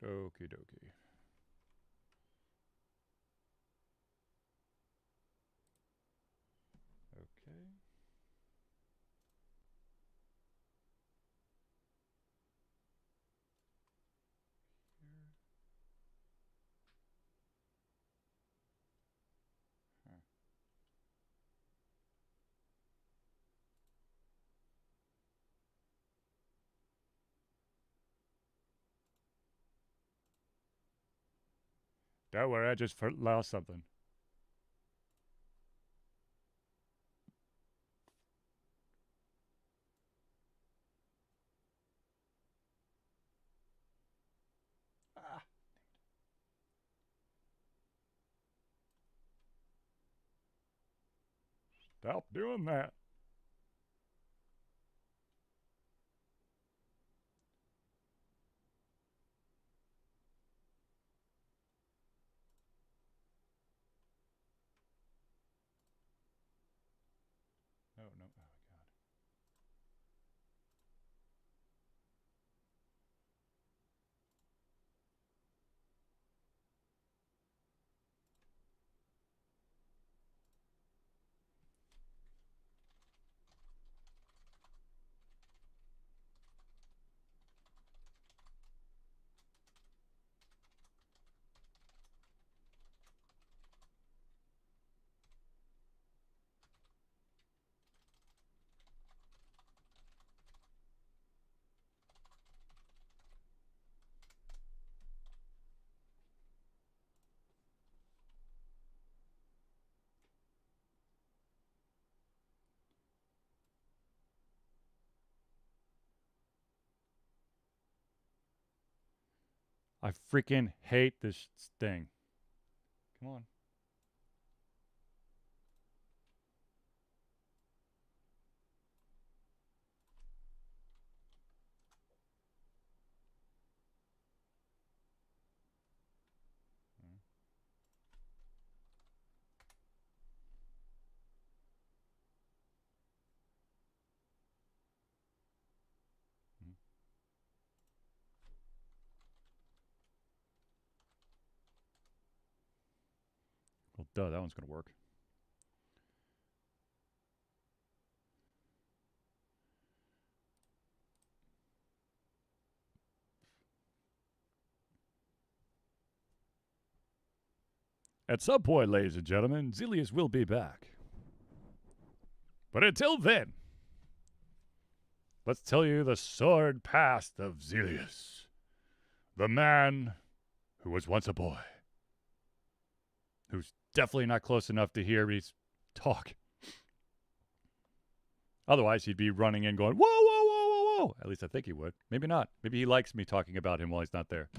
Okie dokie. Okay. Here. Huh. Don't worry, I just lost something. Ah, stop doing that. No, no. Oh, my God. I freaking hate this thing. Come on. Mm, mm. Well, duh, that one's going to work. At some point, ladies and gentlemen, Zealeus will be back. But until then, let's tell you the sordid past of Zealeus, the man who was once a boy, who's definitely not close enough to hear me talk. Otherwise, he'd be running in going, whoa, whoa, whoa, whoa, whoa. At least I think he would. Maybe not. Maybe he likes me talking about him while he's not there.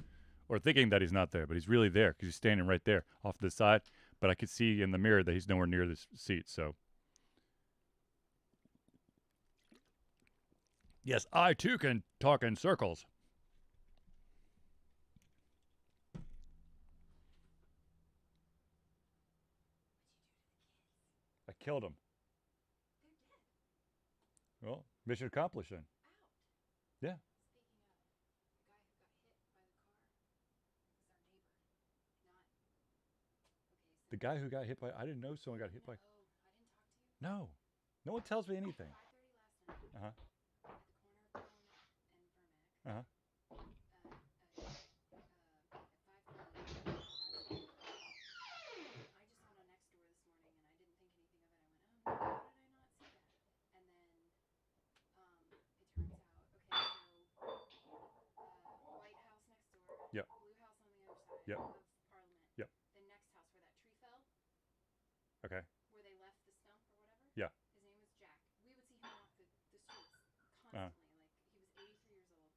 Or thinking that he's not there, but he's really there because he's standing right there off to the side. But I could see in the mirror that he's nowhere near this seat, so. Yes, I too can talk in circles. I killed him. Well, mission accomplished then. Yeah. The guy who got hit by, I didn't know someone got hit by. No. No one tells me anything. Uh huh. Uh huh. Yep. Yep. Yep. Okay. Yeah. Uh huh.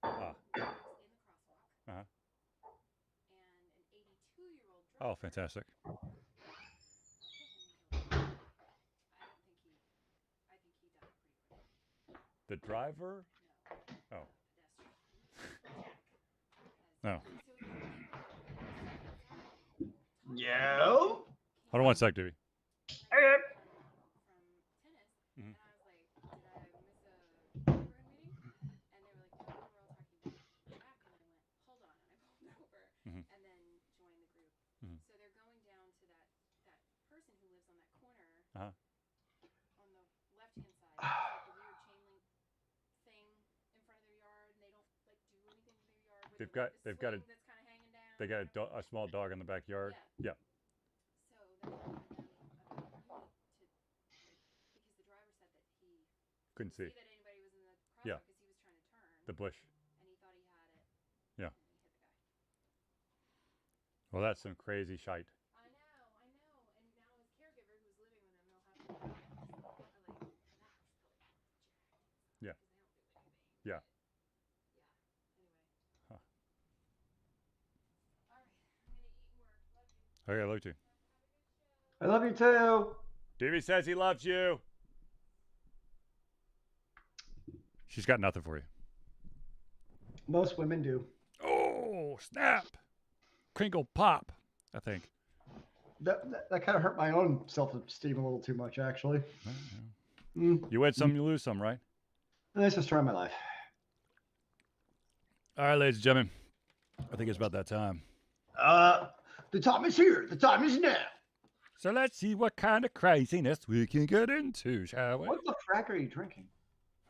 Uh huh. Oh, fantastic. The driver? Oh. No. Yo. Hold on one sec, Dewey. Okay. Mhm. They've got that's kind of hanging down. they got a small dog in the backyard. Yeah. So they're telling him, because the driver said that he Couldn't see. that anybody was in the crosswalk Yeah. because he was trying to turn. The bush. And he thought he had it. Yeah. And he hit the guy. Well, that's some crazy shite. I know. And now his caregiver who's living with him, he'll have to Yeah. Yeah. Yeah. Anyway. Huh. All right. I'm gonna eat and work. Love you. Okay, I love you. I love you too. Davey says he loves you. She's got nothing for you. Most women do. Oh, snap. Crinkle pop, I think. That kind of hurt my own self-esteem a little too much, actually. You win some, you lose some, right? That's just try my life. All right, ladies and gentlemen. I think it's about that time. The time is here. The time is now. So let's see what kind of craziness we can get into, shall we? What the frack are you drinking?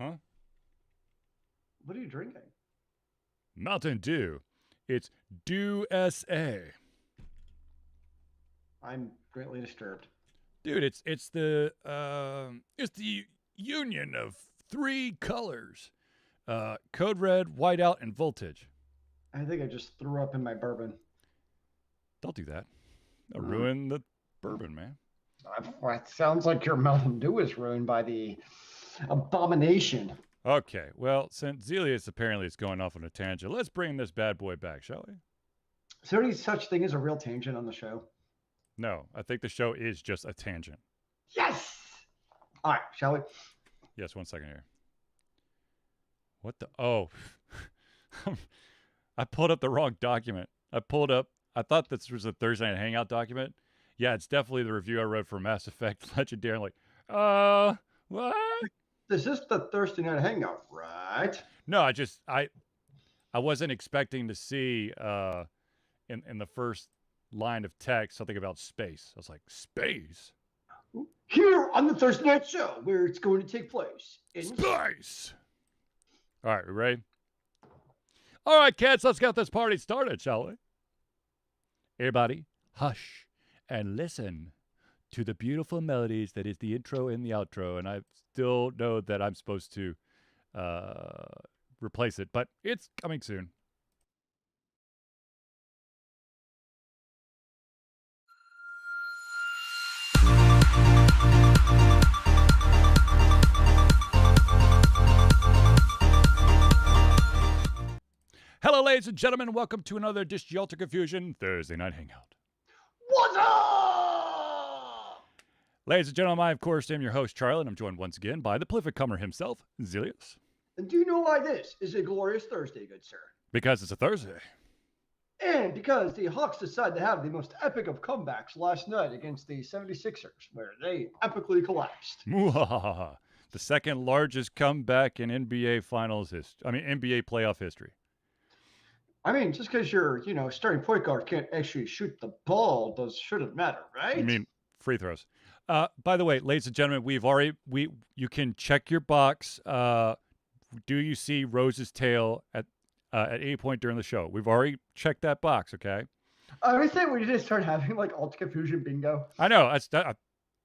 Huh? What are you drinking? Mountain Dew. It's Dew SA. I'm greatly disturbed. Dude, it's the union of 3 colors. Code Red, Whiteout, and Voltage. I think I just threw up in my bourbon. Don't do that. That'll ruin the bourbon, man. It sounds like your Mountain Dew is ruined by the abomination. Okay, well, since Zealeus apparently is going off on a tangent, let's bring this bad boy back, shall we? Is there any such thing as a real tangent on the show? No, I think the show is just a tangent. Yes! All right, shall we? Yes, 1 second here. What the? Oh. I pulled up the wrong document. I thought this was a Thursday Night Hangout document. Yeah, it's definitely the review I wrote for Mass Effect Legendary. I'm like, what? This is the Thursday Night Hangout, right? No, I wasn't expecting to see in the first line of text something about space. I was like, space? Here on the Thursday Night Show, where it's going to take place in space. All right, we ready? All right, kids, let's get this party started, shall we? Everybody, hush and listen to the beautiful melodies that is the intro and the outro. And I still know that I'm supposed to replace it, but it's coming soon. Hello, ladies and gentlemen. Welcome to another Disjunct Confusion Thursday Night Hangout. What's up? Ladies and gentlemen, I, of course, am your host, Charlie, and I'm joined once again by the prolific comer himself, Zealeus. And do you know why this is a glorious Thursday, good sir? Because it's a Thursday. And because the Hawks decided to have the most epic of comebacks last night against the 76ers, where they epically collapsed. The second largest comeback in NBA NBA playoff history. I mean, just because your, starting point guard can't actually shoot the ball shouldn't matter, right? I mean, free throws. By the way, ladies and gentlemen, you can check your box. Do you see Rose's tail at any point during the show? We've already checked that box, okay? I think we just start having like alt confusion bingo. I know.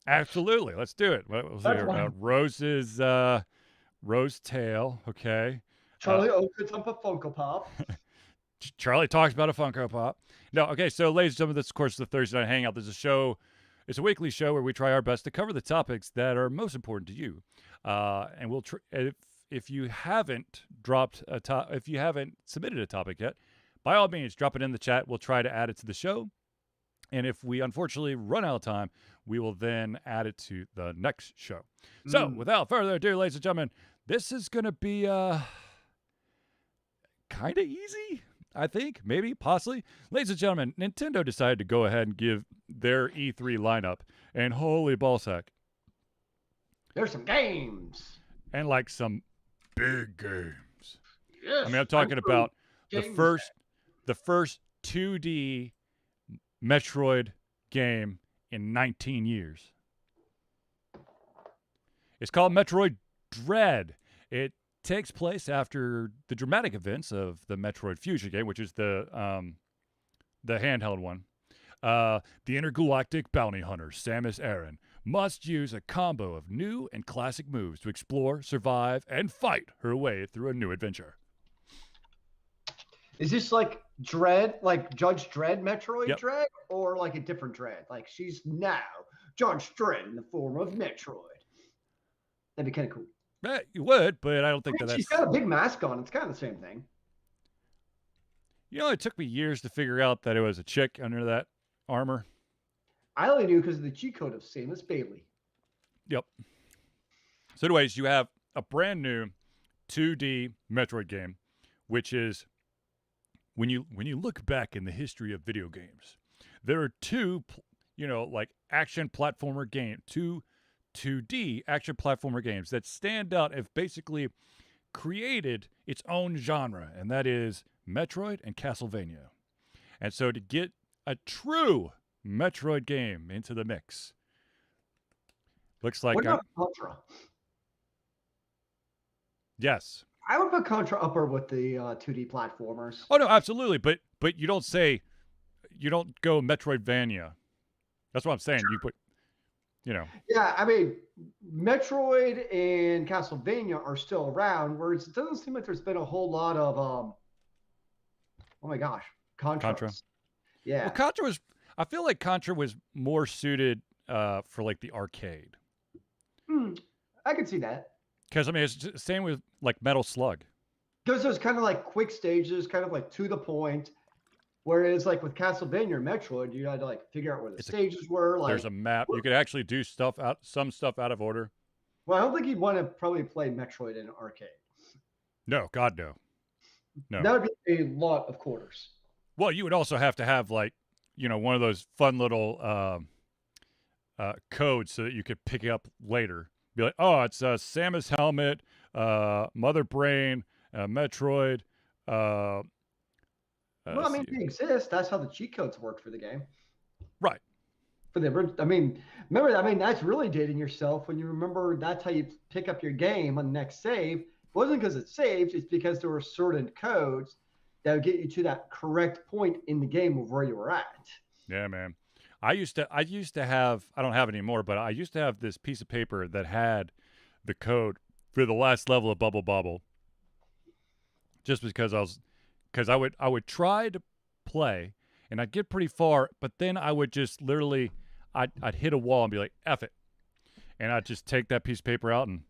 Absolutely. Let's do it. Rose's Rose tail, okay? Charlie opens up a Funko Pop. Charlie talks about a Funko Pop. No, okay, so ladies and gentlemen, this, of course, is the Thursday Night Hangout. There's a show. It's a weekly show where we try our best to cover the topics that are most important to you. And we'll if you haven't if you haven't submitted a topic yet, by all means, drop it in the chat. We'll try to add it to the show. And if we unfortunately run out of time, we will then add it to the next show. So, without further ado, ladies and gentlemen, this is going to be kind of easy. I think, maybe, possibly. Ladies and gentlemen, Nintendo decided to go ahead and give their E3 lineup, and holy ballsack. There's some games. And like some big games. Yes. I mean, I'm talking about the first 2D Metroid game in 19 years. It's called Metroid Dread. It takes place after the dramatic events of the Metroid Fusion game, which is the handheld one. The intergalactic bounty hunter, Samus Aran, must use a combo of new and classic moves to explore, survive, and fight her way through a new adventure. Is this like Dread, like Judge Dredd, Metroid Yep. Dread, or like a different Dread? Like she's now Judge Dredd in the form of Metroid. That'd be kind of cool. You would, but I don't think I mean, that's. she's got a big mask on. It's kind of the same thing. You know, it took me years to figure out that it was a chick under that armor. I only knew because of the cheat code of Samus Bailey. Yep. So, anyways, you have a brand new 2D Metroid game, which is when you look back in the history of video games, there are two, like action platformer game, 2D action platformer games that stand out, have basically created its own genre, and that is Metroid and Castlevania. And so to get a true Metroid game into the mix, looks like What about Contra? yes. I would put Contra upper with the 2D platformers. Oh no, absolutely. But you don't go Metroidvania. That's what I'm saying. You put, Yeah, I mean, Metroid and Castlevania are still around, whereas it doesn't seem like there's been a whole lot of oh my gosh, Contra. Yeah. Well, Contra was. I feel like Contra was more suited for like the arcade. I can see that. Because I mean, it's the same with like Metal Slug. Because there's kind of like quick stages, kind of like to the point. Whereas like with Castlevania or Metroid, you had to like figure out where the stages were. Like there's a map. You could actually do some stuff out of order. Well, I don't think you'd want to probably play Metroid in an arcade. No, God no. No. That would be a lot of quarters. Well, you would also have to have like, one of those fun little codes so that you could pick it up later. Be like, oh, it's Samus helmet, Mother Brain, Metroid. Well, I mean, they exist. That's how the cheat codes work for the game. Right. Remember, that's really dating yourself when you remember that's how you pick up your game on the next save. It wasn't because it saved, it's because there were certain codes that would get you to that correct point in the game of where you were at. Yeah, man. I used to have, I don't have it anymore, but I used to have this piece of paper that had the code for the last level of Bubble Bobble. Just because I would try to play and I'd get pretty far, but then I would just literally, I'd hit a wall and be like, F it. And I'd just take that piece of paper out and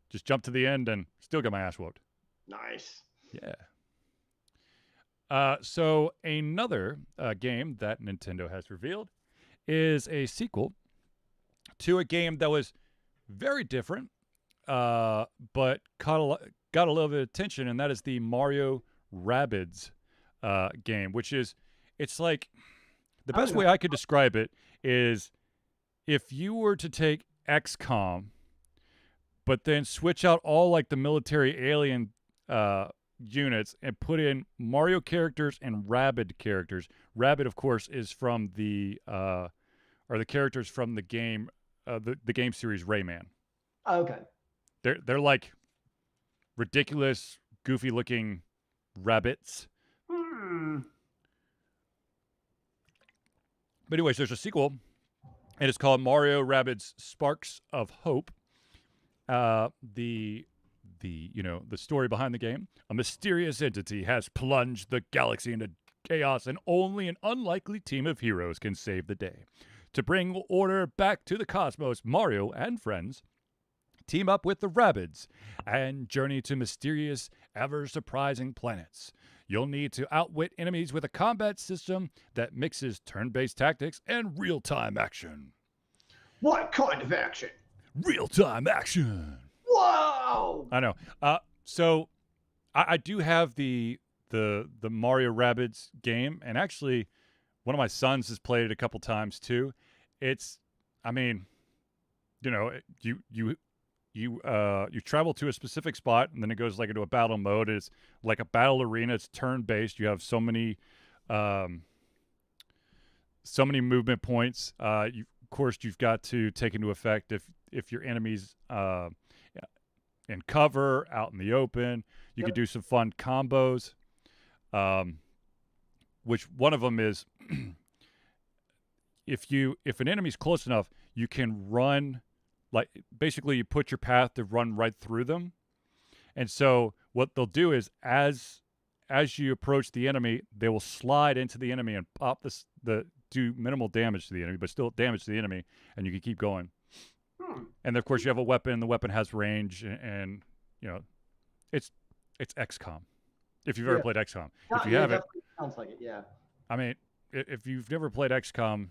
just jump to the end and still get my ass whooped. Nice. Yeah. So another game that Nintendo has revealed is a sequel to a game that was very different, but got a little bit of attention, and that is the Mario Rabbids game, which is, it's like, the best way I could describe it is if you were to take XCOM, but then switch out all like the military alien units and put in Mario characters and Rabid characters. Rabid, of course, is from the characters from the game, the game series Rayman. Okay. They're like ridiculous, goofy looking rabbits. But anyways, there's a sequel, and it's called Mario Rabbids Sparks of Hope. The story behind the game: a mysterious entity has plunged the galaxy into chaos, and only an unlikely team of heroes can save the day. To bring order back to the cosmos, Mario and friends team up with the Rabbids and journey to mysterious, ever-surprising planets. You'll need to outwit enemies with a combat system that mixes turn-based tactics and real-time action. What kind of action? Real-time action. Whoa! I know. So I do have the Mario Rabbids game, and actually, one of my sons has played it a couple times too. It's, I mean, you travel to a specific spot, and then it goes like into a battle mode. It's like a battle arena. It's turn-based. You have so many movement points. Of course, you've got to take into effect if your enemies in cover, out in the open. You could do some fun combos. Which one of them is if an enemy's close enough, you can run, like basically you put your path to run right through them. And so what they'll do is as you approach the enemy, they will slide into the enemy and pop do minimal damage to the enemy, but still damage to the enemy, and you can keep going. And of course you have a weapon. The weapon has range, and you know, it's XCOM. If you've ever played XCOM, if you haven't, sounds like it. Yeah. I mean, if you've never played XCOM,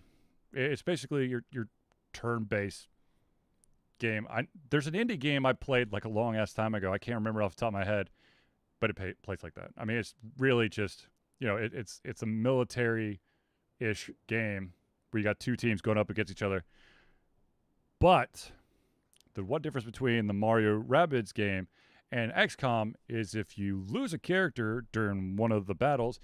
it's basically your turn-based game. There's an indie game I played like a long ass time ago. I can't remember off the top of my head, but it plays like that. I mean, it's really just, you know, it's a military-ish game where you got two teams going up against each other. But the one difference between the Mario Rabbids game and XCOM is if you lose a character during one of the battles,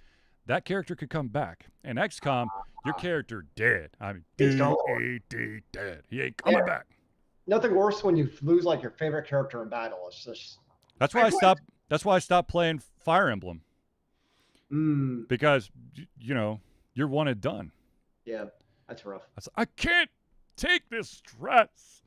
that character could come back. In XCOM, your character dead. I mean, dead. He ain't coming back. Nothing worse when you lose like your favorite character in battle. It's just That's why I stopped playing Fire Emblem. Because you know, you're one and done. Yeah, that's rough. I can't take this stress.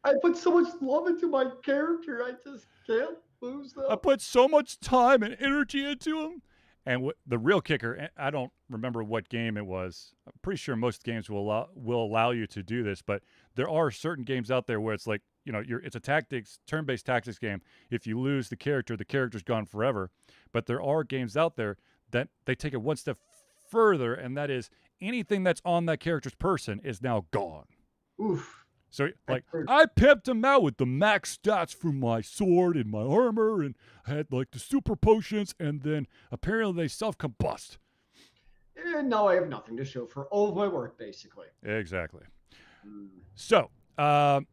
I put so much love into my character. I just can't lose them. I put so much time and energy into him. And the real kicker, I don't remember what game it was. I'm pretty sure most games will allow you to do this, but there are certain games out there where it's like, you know, it's a turn-based tactics game. If you lose the character's gone forever. But there are games out there that they take it one step further, and that is anything that's on that character's person is now gone. Oof. So, like, I pimped him out with the max stats from my sword and my armor, and I had, like, the super potions, and then apparently they self-combust. And now I have nothing to show for all of my work, basically. Exactly. So, once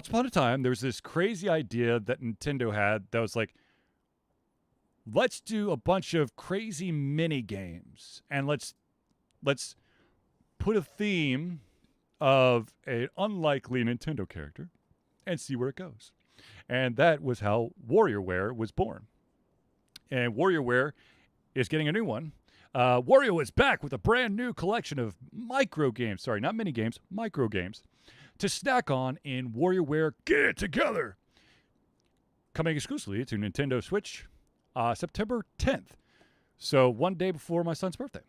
upon a time, there was this crazy idea that Nintendo had that was like, let's do a bunch of crazy mini games, and let's put a theme of an unlikely Nintendo character and see where it goes. And that was how WarioWare was born. And WarioWare is getting a new one. Wario is back with a brand new collection of micro games. Sorry, not mini games, micro games to snack on in WarioWare Get It Together. Coming exclusively to Nintendo Switch September 10th. So one day before my son's birthday.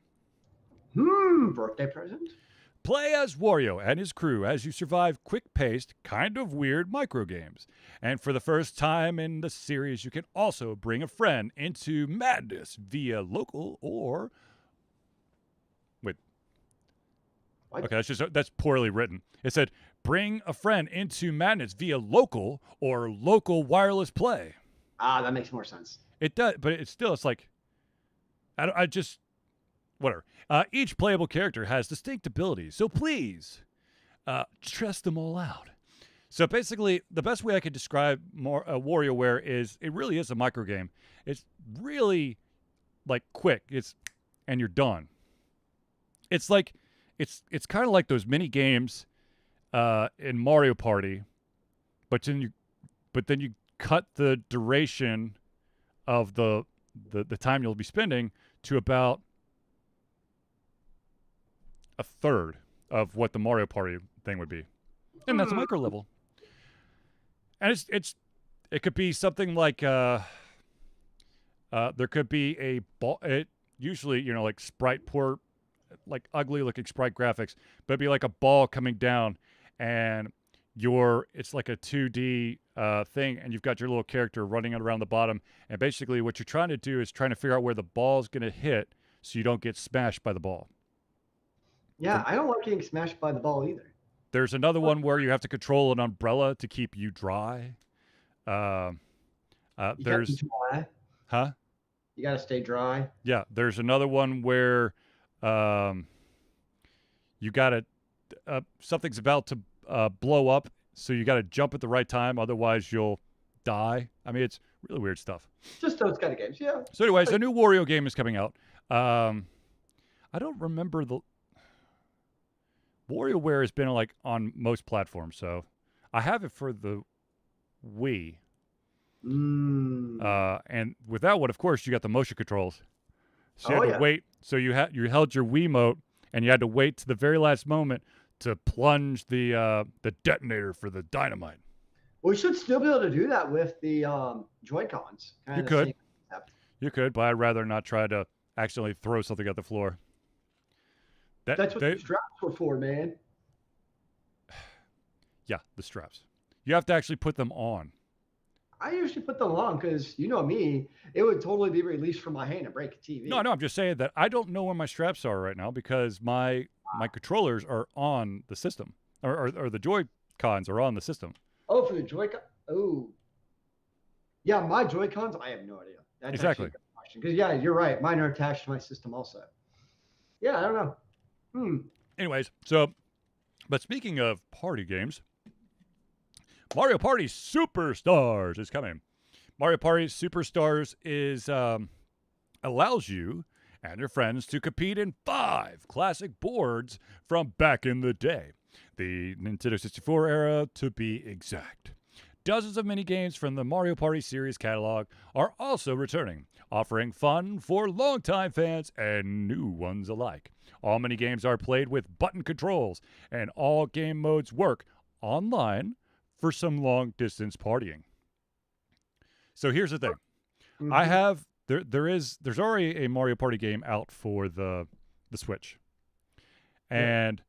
Birthday present? Play as Wario and his crew as you survive quick-paced, kind of weird micro games. And for the first time in the series, you can also bring a friend into madness via local or... Wait. What? Okay, that's poorly written. It said, bring a friend into madness via local or local wireless play. That makes more sense. It does, but it's like... Whatever. Each playable character has distinct abilities, so please test them all out. So basically, the best way I could describe WarioWare is it really is a micro game. It's really like quick. And you're done. It's like it's kind of like those mini games in Mario Party, but then you cut the duration of the time you'll be spending to about a third of what the Mario Party thing would be. And that's a micro level. And it could be something like there could be a ball. It usually, you know, like like ugly looking sprite graphics, but it'd be like a ball coming down, and it's like a 2D thing, and you've got your little character running around the bottom, and basically what you're trying to do is trying to figure out where the ball's going to hit so you don't get smashed by the ball. Yeah, I don't like getting smashed by the ball either. There's another one where you have to control an umbrella to keep you dry. You There's dry. Huh? You gotta stay dry. Yeah, there's another one where you gotta something's about to blow up, so you gotta jump at the right time, otherwise you'll die. I mean, it's really weird stuff. Just those kind of games, yeah. So anyways, a new Wario game is coming out. I don't remember WarioWare has been like on most platforms, so I have it for the Wii. Mm. And with that one, of course, you got the motion controls. So you Oh, had to yeah. wait. So you held your Wiimote, and you had to wait to the very last moment to plunge the detonator for the dynamite. We should still be able to do that with the Joy-Cons. Kind You of the could. same concept. You could, but I'd rather not try to accidentally throw something at the floor. That's what the straps were for, man. Yeah, the straps. You have to actually put them on. I usually put them on because you know me, it would totally be released from my hand and break a TV. No, I'm just saying that I don't know where my straps are right now because my controllers are on the system, or the Joy-Cons are on the system. Oh, for the Joy-Con. Oh, yeah, my Joy-Cons. I have no idea. That's Exactly. actually a good question because yeah, you're right. Mine are attached to my system also. Yeah, I don't know. Anyways, but speaking of party games, Mario Party Superstars is coming. Mario Party Superstars allows you and your friends to compete in 5 classic boards from back in the day, the Nintendo 64 era to be exact. Dozens of mini games from the Mario Party series catalog are also returning, offering fun for longtime fans and new ones alike. All mini games are played with button controls, and all game modes work online for some long-distance partying. So here's the thing. Mm-hmm. I have there's already a Mario Party game out for the Switch. And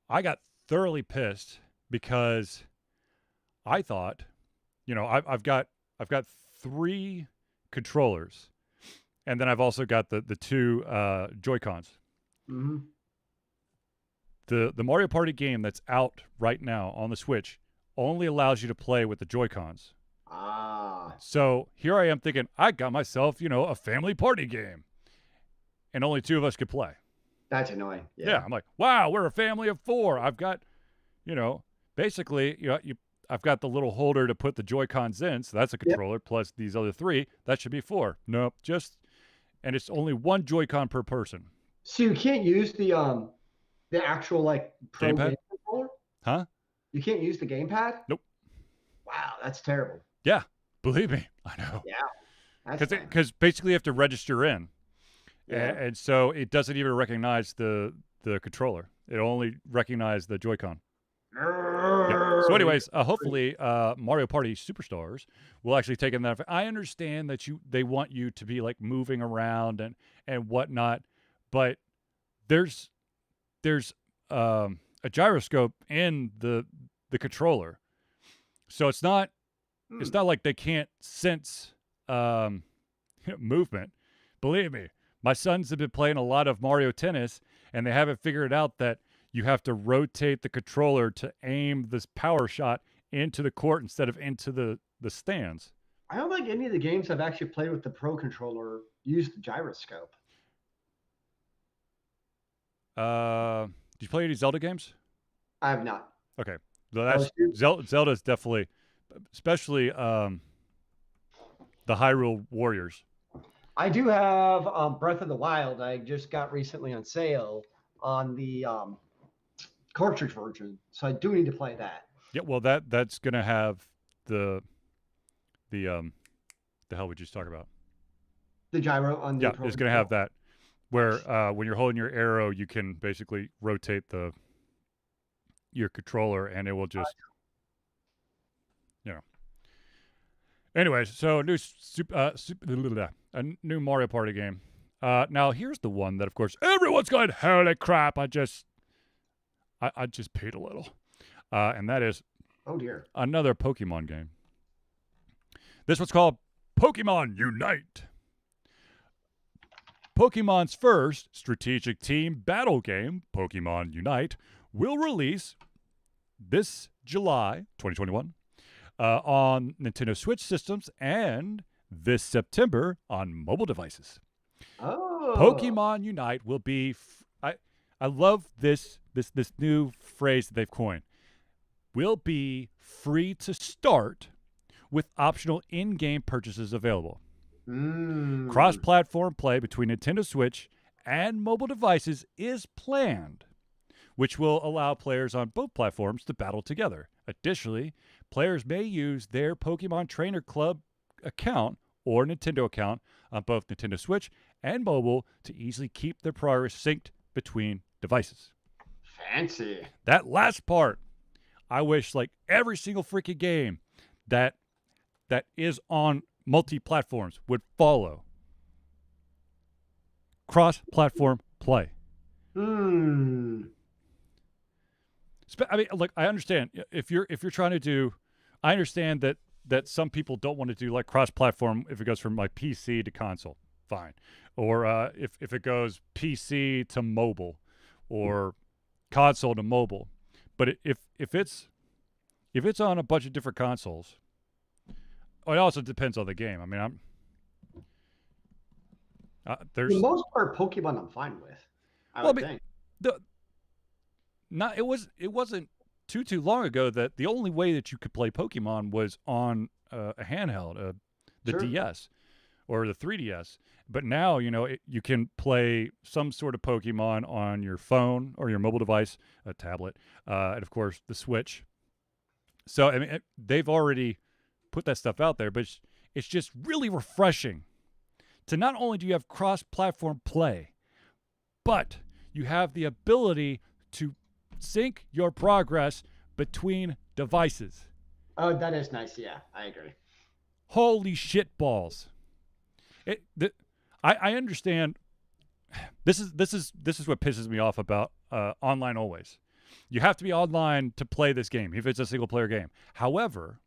I got thoroughly pissed because I thought, I've got 3 controllers, and then I've also got the 2 Joy-Cons. Mm-hmm. The Mario Party game that's out right now on the Switch only allows you to play with the Joy-Cons. Ah. So here I am thinking, I got myself, a family party game, and only 2 of us could play. That's annoying. Yeah, I'm like, wow, we're a family of 4. I've got, basically, I've got the little holder to put the Joy-Cons in, so that's a controller, plus these other 3. That should be 4. Nope, and it's only 1 Joy-Con per person. So you can't use the actual pro Gamepad? game controller? Huh? You can't use the gamepad? Nope. Wow, that's terrible. Yeah, believe me, I know. Yeah. Because basically you have to register in. Yeah. And so it doesn't even recognize the controller. It only recognizes the Joy-Con. Yeah. So anyways, hopefully Mario Party Superstars will actually take in that. I understand that they want you to be like moving around and whatnot, but there's a gyroscope in the controller. So it's not like they can't sense movement. Believe me, my sons have been playing a lot of Mario Tennis, and they haven't figured out that you have to rotate the controller to aim this power shot into the court instead of into the stands. I don't think any of the games I've actually played with the Pro controller use the gyroscope. Did you play any Zelda games? I have not. Okay. So Zelda is definitely, especially the Hyrule Warriors. I do have Breath of the Wild. I just got recently on sale on the cartridge version, so I do need to play that. Yeah, well, that's gonna have the hell we just talk about. The gyro on the Yeah, Pro it's gonna have that, where when you're holding your arrow, you can basically rotate your controller, and it will just, Anyways, so a new Mario Party game. Now here's the one that, of course, everyone's going, holy crap! I just paid a little, and that is, oh dear, another Pokemon game. This one's called Pokemon Unite. Pokemon's first strategic team battle game, Pokemon Unite, will release this July 2021 on Nintendo Switch systems and this September on mobile devices. Oh, Pokemon Unite will be. I love this new phrase that they've coined. Will be free to start, with optional in-game purchases available. Cross-platform play between Nintendo Switch and mobile devices is planned, which will allow players on both platforms to battle together. Additionally, players may use their Pokemon Trainer Club account or Nintendo account on both Nintendo Switch and mobile to easily keep their progress synced between devices. Fancy. That last part, I wish like every single freaking game that is on multi-platforms would follow. Cross-platform play. I mean, like I understand if you're trying to do, I understand that some people don't want to do like cross-platform if it goes from like PC to console, fine, or if it goes PC to mobile, or console to mobile, but if it's on a bunch of different consoles, it also depends on the game. I mean, For there's the most part, Pokemon I'm fine with. I well, I would mean, think. it wasn't too long ago that the only way that you could play Pokemon was on a handheld, the Sure. DS or the 3DS. But now, you can play some sort of Pokemon on your phone or your mobile device, a tablet, and of course the Switch. So I mean, they've already put that stuff out there, but it's just really refreshing to not only do you have cross-platform play, but you have the ability to sync your progress between devices. Oh, that is nice. Yeah, I agree. Holy shit balls! I understand. This is what pisses me off about online always. You have to be online to play this game if it's a single player game. However,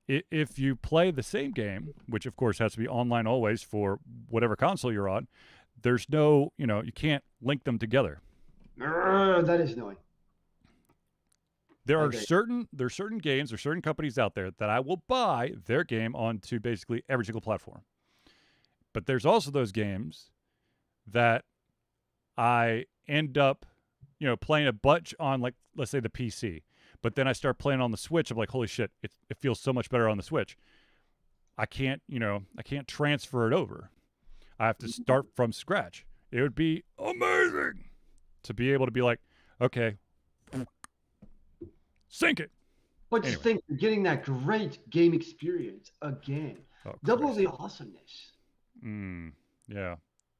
if you play the same game, which of course has to be online always for whatever console you're on, there's no, you can't link them together. That is annoying. There are Okay. certain games or certain companies out there that I will buy their game onto basically every single platform. But there's also those games that I end up, playing a bunch on, like, let's say the PC. But then I start playing on the Switch. I'm like, holy shit, it feels so much better on the Switch. I can't transfer it over. I have to start from scratch. It would be amazing to be able to be like, okay, sync it. But just think, you're getting that great game experience again. Oh, Double Christ. the awesomeness. Yeah,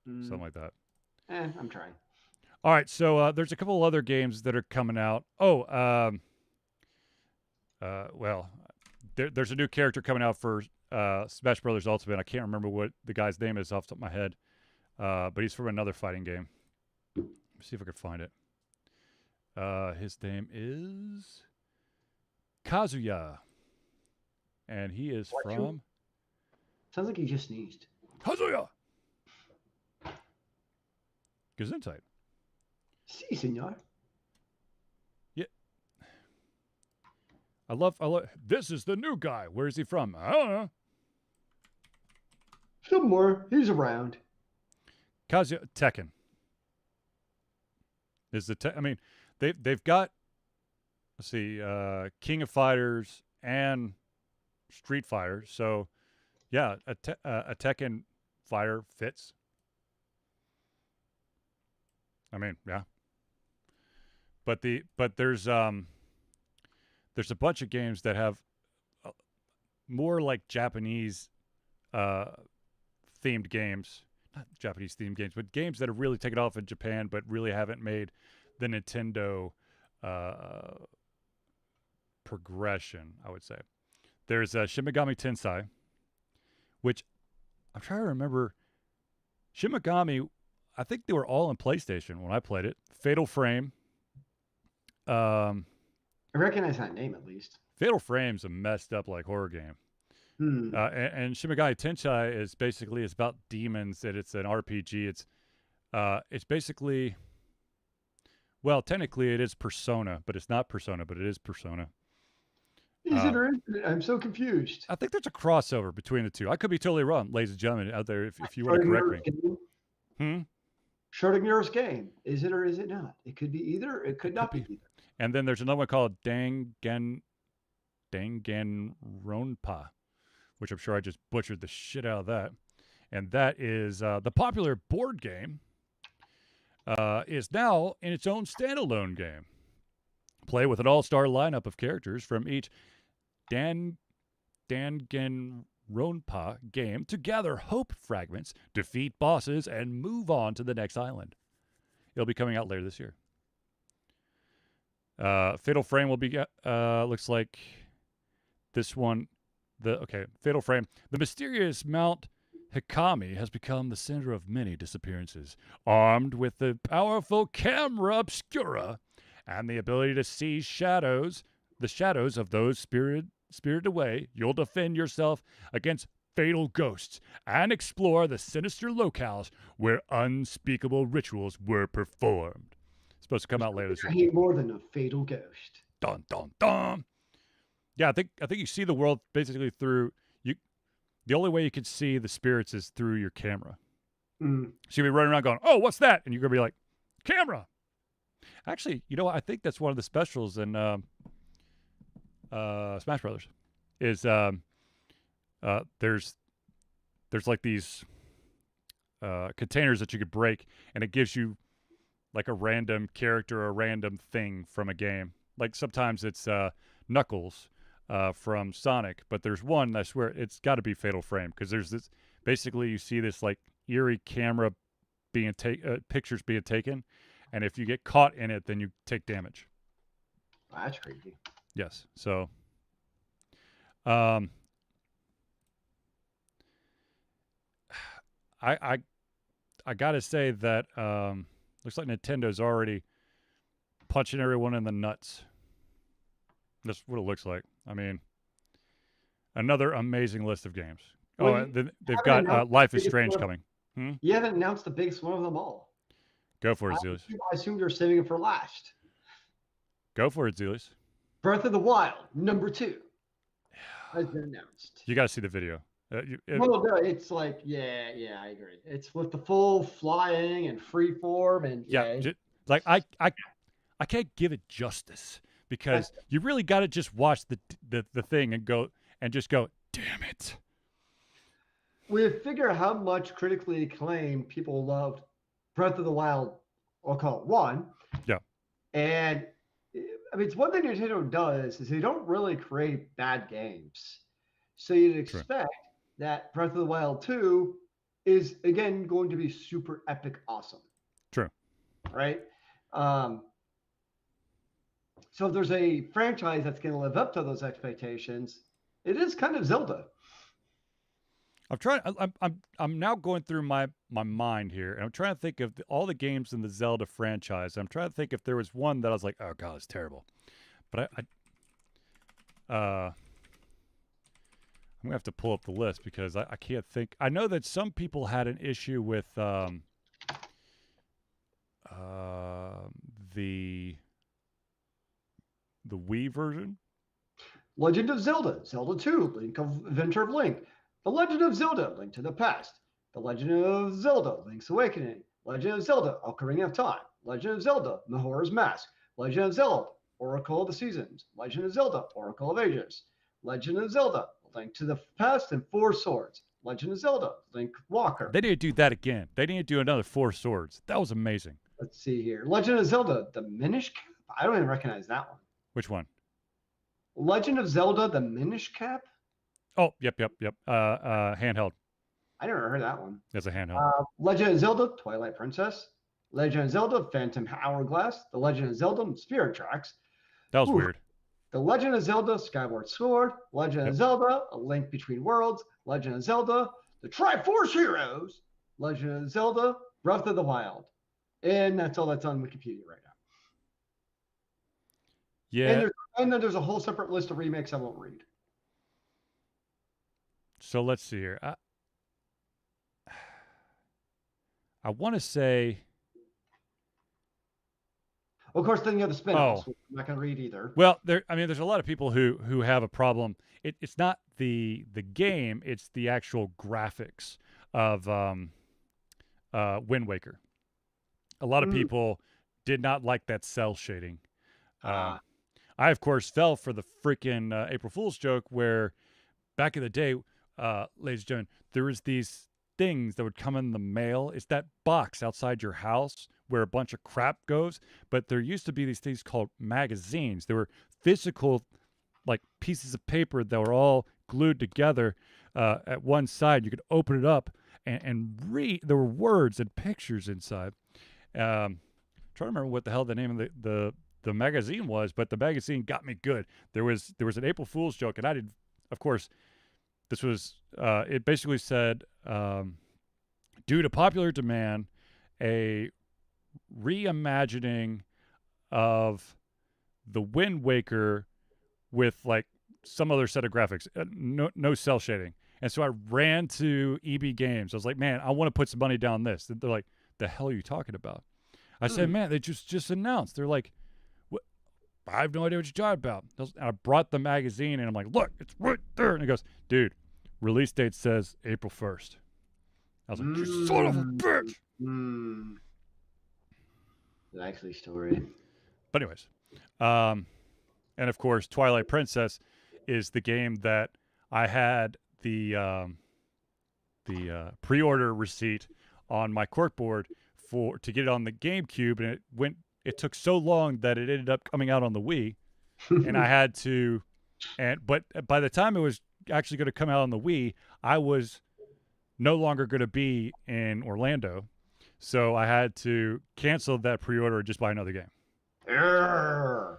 something like that. I'm trying. All right, so there's a couple of other games that are coming out. Oh, well, there's a new character coming out for Smash Brothers Ultimate. I can't remember what the guy's name is off the top of my head, but he's from another fighting game. Let me see if I can find it. His name is Kazuya, and he is from Sounds like he just sneezed. Kazuya. Gesundheit. Si, senor. I love. This is the new guy. Where is he from? I don't know. Somewhere. He's around. Kazuya Tekken. Is the I mean, they've got. Let's see, King of Fighters and Street Fighter. So, yeah, a Tekken fighter fits. I mean, yeah. But there's a bunch of games that have more like Japanese themed games. Not Japanese themed games, but games that have really taken off in Japan but really haven't made the Nintendo progression, I would say. There's Shin Megami Tensei, which I'm trying to remember. Shin Megami, I think they were all on PlayStation when I played it. Fatal Frame. I recognize that name at least. Fatal Frame's a messed up like horror game. And Shin Megami Tensei is basically, it's about demons, and it's an RPG. It's basically, well, technically it is Persona, but it's not Persona, but it is Persona. Is it or isn't it? I'm so confused. I think there's a crossover between the two. I could be totally wrong, ladies and gentlemen out there, if you want to correct me. Schrodinger's game. Is it or is it not? It could be either. It could not be either. And then there's another one called Danganronpa, which I'm sure I just butchered the shit out of that. And that is the popular board game is now in its own standalone game. Play with an all-star lineup of characters from each Danganronpa game to gather hope fragments, defeat bosses, and move on to the next island. It'll be coming out later this year. Fatal Frame will be, looks like this one. Fatal Frame. The mysterious Mount Hikami has become the center of many disappearances. Armed with the powerful camera obscura and the ability to see the shadows of those spirited away, you'll defend yourself against fatal ghosts and explore the sinister locales where unspeakable rituals were performed. It's supposed to come out later this year. I hate more than a fatal ghost. Dun dun dun. Yeah, I think you see the world basically through you. The only way you can see the spirits is through your camera. Mm. So you'll be running around going, "Oh, what's that?" And you're gonna be like, "Camera." Actually, you know what? I think that's one of the specials in Smash Brothers. Is there's like these containers that you could break, and it gives you like a random character or a random thing from a game. Like sometimes it's Knuckles from Sonic, but there's one, I swear, it's got to be Fatal Frame, because there's this, basically you see this like eerie camera being pictures being taken, and if you get caught in it, then you take damage. That's crazy. Yes. So, I gotta say that looks like Nintendo's already punching everyone in the nuts. That's what it looks like. I mean, another amazing list of games. Well, and then they've got Life is Strange coming. You haven't announced the biggest one of them all. Go for it, Zealeus. I assumed you're saving it for last. Go for it, Zealeus. Breath of the Wild, #2, has been announced. You got to see the video. Well, no, it's like, yeah, I agree. It's with the full flying and free form, and like I can't give it justice, because you really got to just watch the thing and go and just go, damn it. We figure how much critically acclaimed people loved Breath of the Wild, I'll call it 1. Yeah. And I mean, it's one thing Nintendo does is they don't really create bad games. So you'd expect that Breath of the Wild 2 is, again, going to be super epic awesome. True. Right? So if there's a franchise that's going to live up to those expectations, it is kind of Zelda. I'm now going through my mind here, and I'm trying to think of all the games in the Zelda franchise. I'm trying to think if there was one that I was like, oh god, it's terrible. But I'm gonna have to pull up the list, because I can't think. I know that some people had an issue with the Wii version. Legend of Zelda, Zelda 2, Adventure of Link. The Legend of Zelda, Link to the Past. The Legend of Zelda, Link's Awakening. Legend of Zelda, Ocarina of Time. Legend of Zelda, Majora's Mask. Legend of Zelda, Oracle of the Seasons. Legend of Zelda, Oracle of Ages. Legend of Zelda, Link to the Past and Four Swords. Legend of Zelda, Link Walker. They need to do that again. They need to do another Four Swords. That was amazing. Let's see here. Legend of Zelda, the Minish Cap. I don't even recognize that one. Which one? Legend of Zelda, the Minish Cap. Oh, yep. Handheld. I never heard that one. That's a handheld. Legend of Zelda, Twilight Princess. Legend of Zelda, Phantom Hourglass. The Legend of Zelda, Spirit Tracks. That was weird. The Legend of Zelda, Skyward Sword. Legend of Zelda, A Link Between Worlds. Legend of Zelda, The Triforce Heroes. Legend of Zelda, Breath of the Wild. And that's all that's on Wikipedia right now. Yeah. And then there's a whole separate list of remakes I won't read. So let's see here. I want to say. Of course, then you have the spin-offs, which I'm not going to read either. Well, there's a lot of people who have a problem. It's not the game; it's the actual graphics of Wind Waker. A lot of people did not like that cell shading. I, of course, fell for the freaking April Fool's joke where back in the day, ladies and gentlemen, there was these things that would come in the mail. It's that box outside your house where a bunch of crap goes, but there used to be these things called magazines. They were physical, like pieces of paper that were all glued together at one side. You could open it up and read. There were words and pictures inside. Trying to remember what the hell the name of the magazine was, but the magazine got me good. There was an April Fool's joke, and I did, of course. This was it basically said, due to popular demand, a reimagining of the Wind Waker with like some other set of graphics, no cell shading. And so I ran to EB Games. I was like, man, I want to put some money down this. They're like, the hell are you talking about? I said, man, they just announced. They're like, what? I have no idea what you're talking about. I brought the magazine, and I'm like, look, it's right there. And he goes, dude, release date says April 1st. I was like, you son of a bitch. Likely story. But anyways, and of course, Twilight Princess is the game that I had the pre-order receipt on my corkboard to get it on the GameCube, and it took so long that it ended up coming out on the Wii, and I had to, but by the time it was actually going to come out on the Wii, I was no longer going to be in Orlando, so I had to cancel that pre-order and just buy another game. A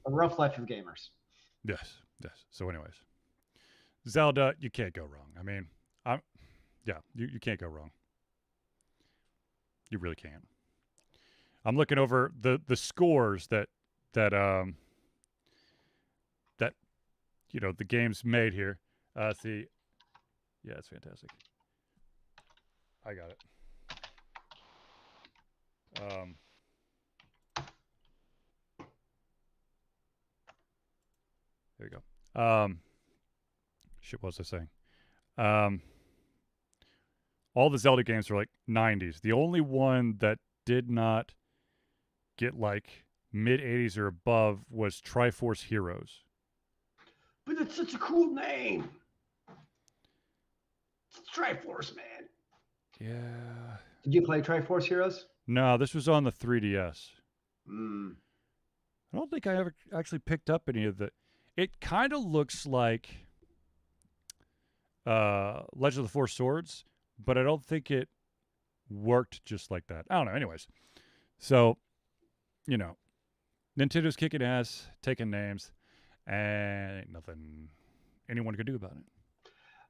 rough life of gamers. Yes. So anyways, Zelda, you can't go wrong. I mean, you can't go wrong. You really can't. I'm looking over the scores that the game's made here. See, yeah, it's fantastic. I got it. There you go. Shit, what was I saying? All the Zelda games are like 90s. The only one that did not get like mid 80s or above was Triforce Heroes. But it's such a cool name. It's Triforce, man. Yeah. Did you play Triforce Heroes? No, this was on the 3DS. I don't think I ever actually picked up any of the. It kind of looks like Legend of the Four Swords, but I don't think it worked just like that. I don't know. Anyways, so, Nintendo's kicking ass, taking names, and ain't nothing anyone could do about it.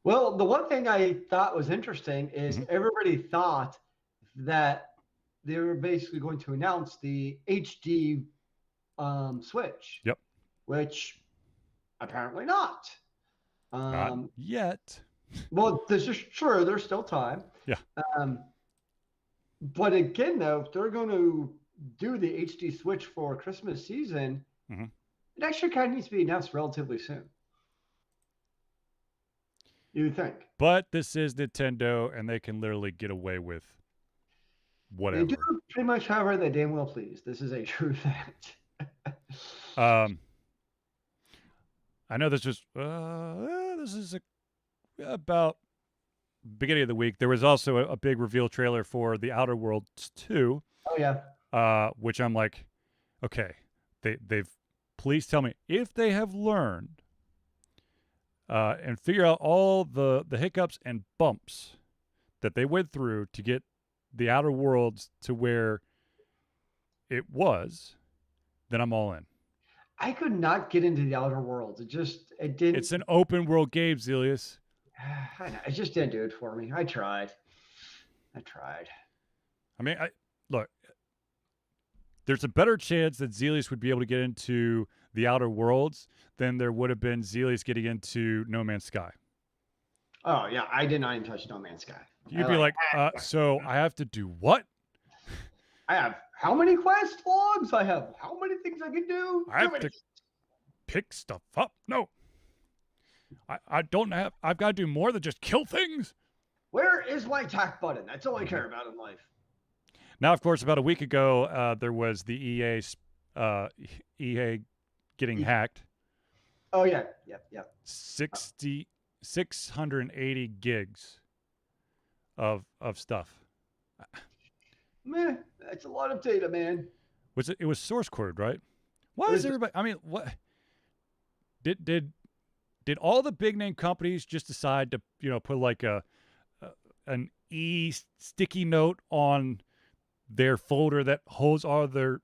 Well, the one thing I thought was interesting is everybody thought that they were basically going to announce the HD Switch. Yep. Which apparently not. Not yet. Well, there's still time. Yeah. But again, though, if they're going to do the HD Switch for Christmas season, it actually kind of needs to be announced relatively soon. You would think. But this is Nintendo, and they can literally get away with whatever. They do pretty much however they damn well please. This is a true fact. I know this is about beginning of the week. There was also a big reveal trailer for The Outer Worlds 2. Oh yeah. Which I'm like, okay, they've please tell me if they have learned and figure out all the hiccups and bumps that they went through to get The Outer Worlds to where it was, then I'm all in. I could not get into The Outer Worlds. It didn't. It's an open world game, Zealeus. I know. It just didn't do it for me. I tried. I mean, look, there's a better chance that Zealeus would be able to get into The Outer Worlds than there would have been Zealeus getting into No Man's Sky. Oh, yeah. I did not even touch No Man's Sky. You'd be like, so I have to do what? I have how many quest logs? I have how many things I can do? I have to pick stuff up? No. I don't have, I've got to do more than just kill things. Where is my attack button? That's all I care about in life. Now, of course, about a week ago, there was the EA getting hacked. Oh, yeah. Yep. 680 gigs of stuff. Meh, that's a lot of data, man. Was it? It was source code, right? Why It is was everybody? I mean, what did did all the big name companies just decide to put like a an sticky note on their folder that holds all their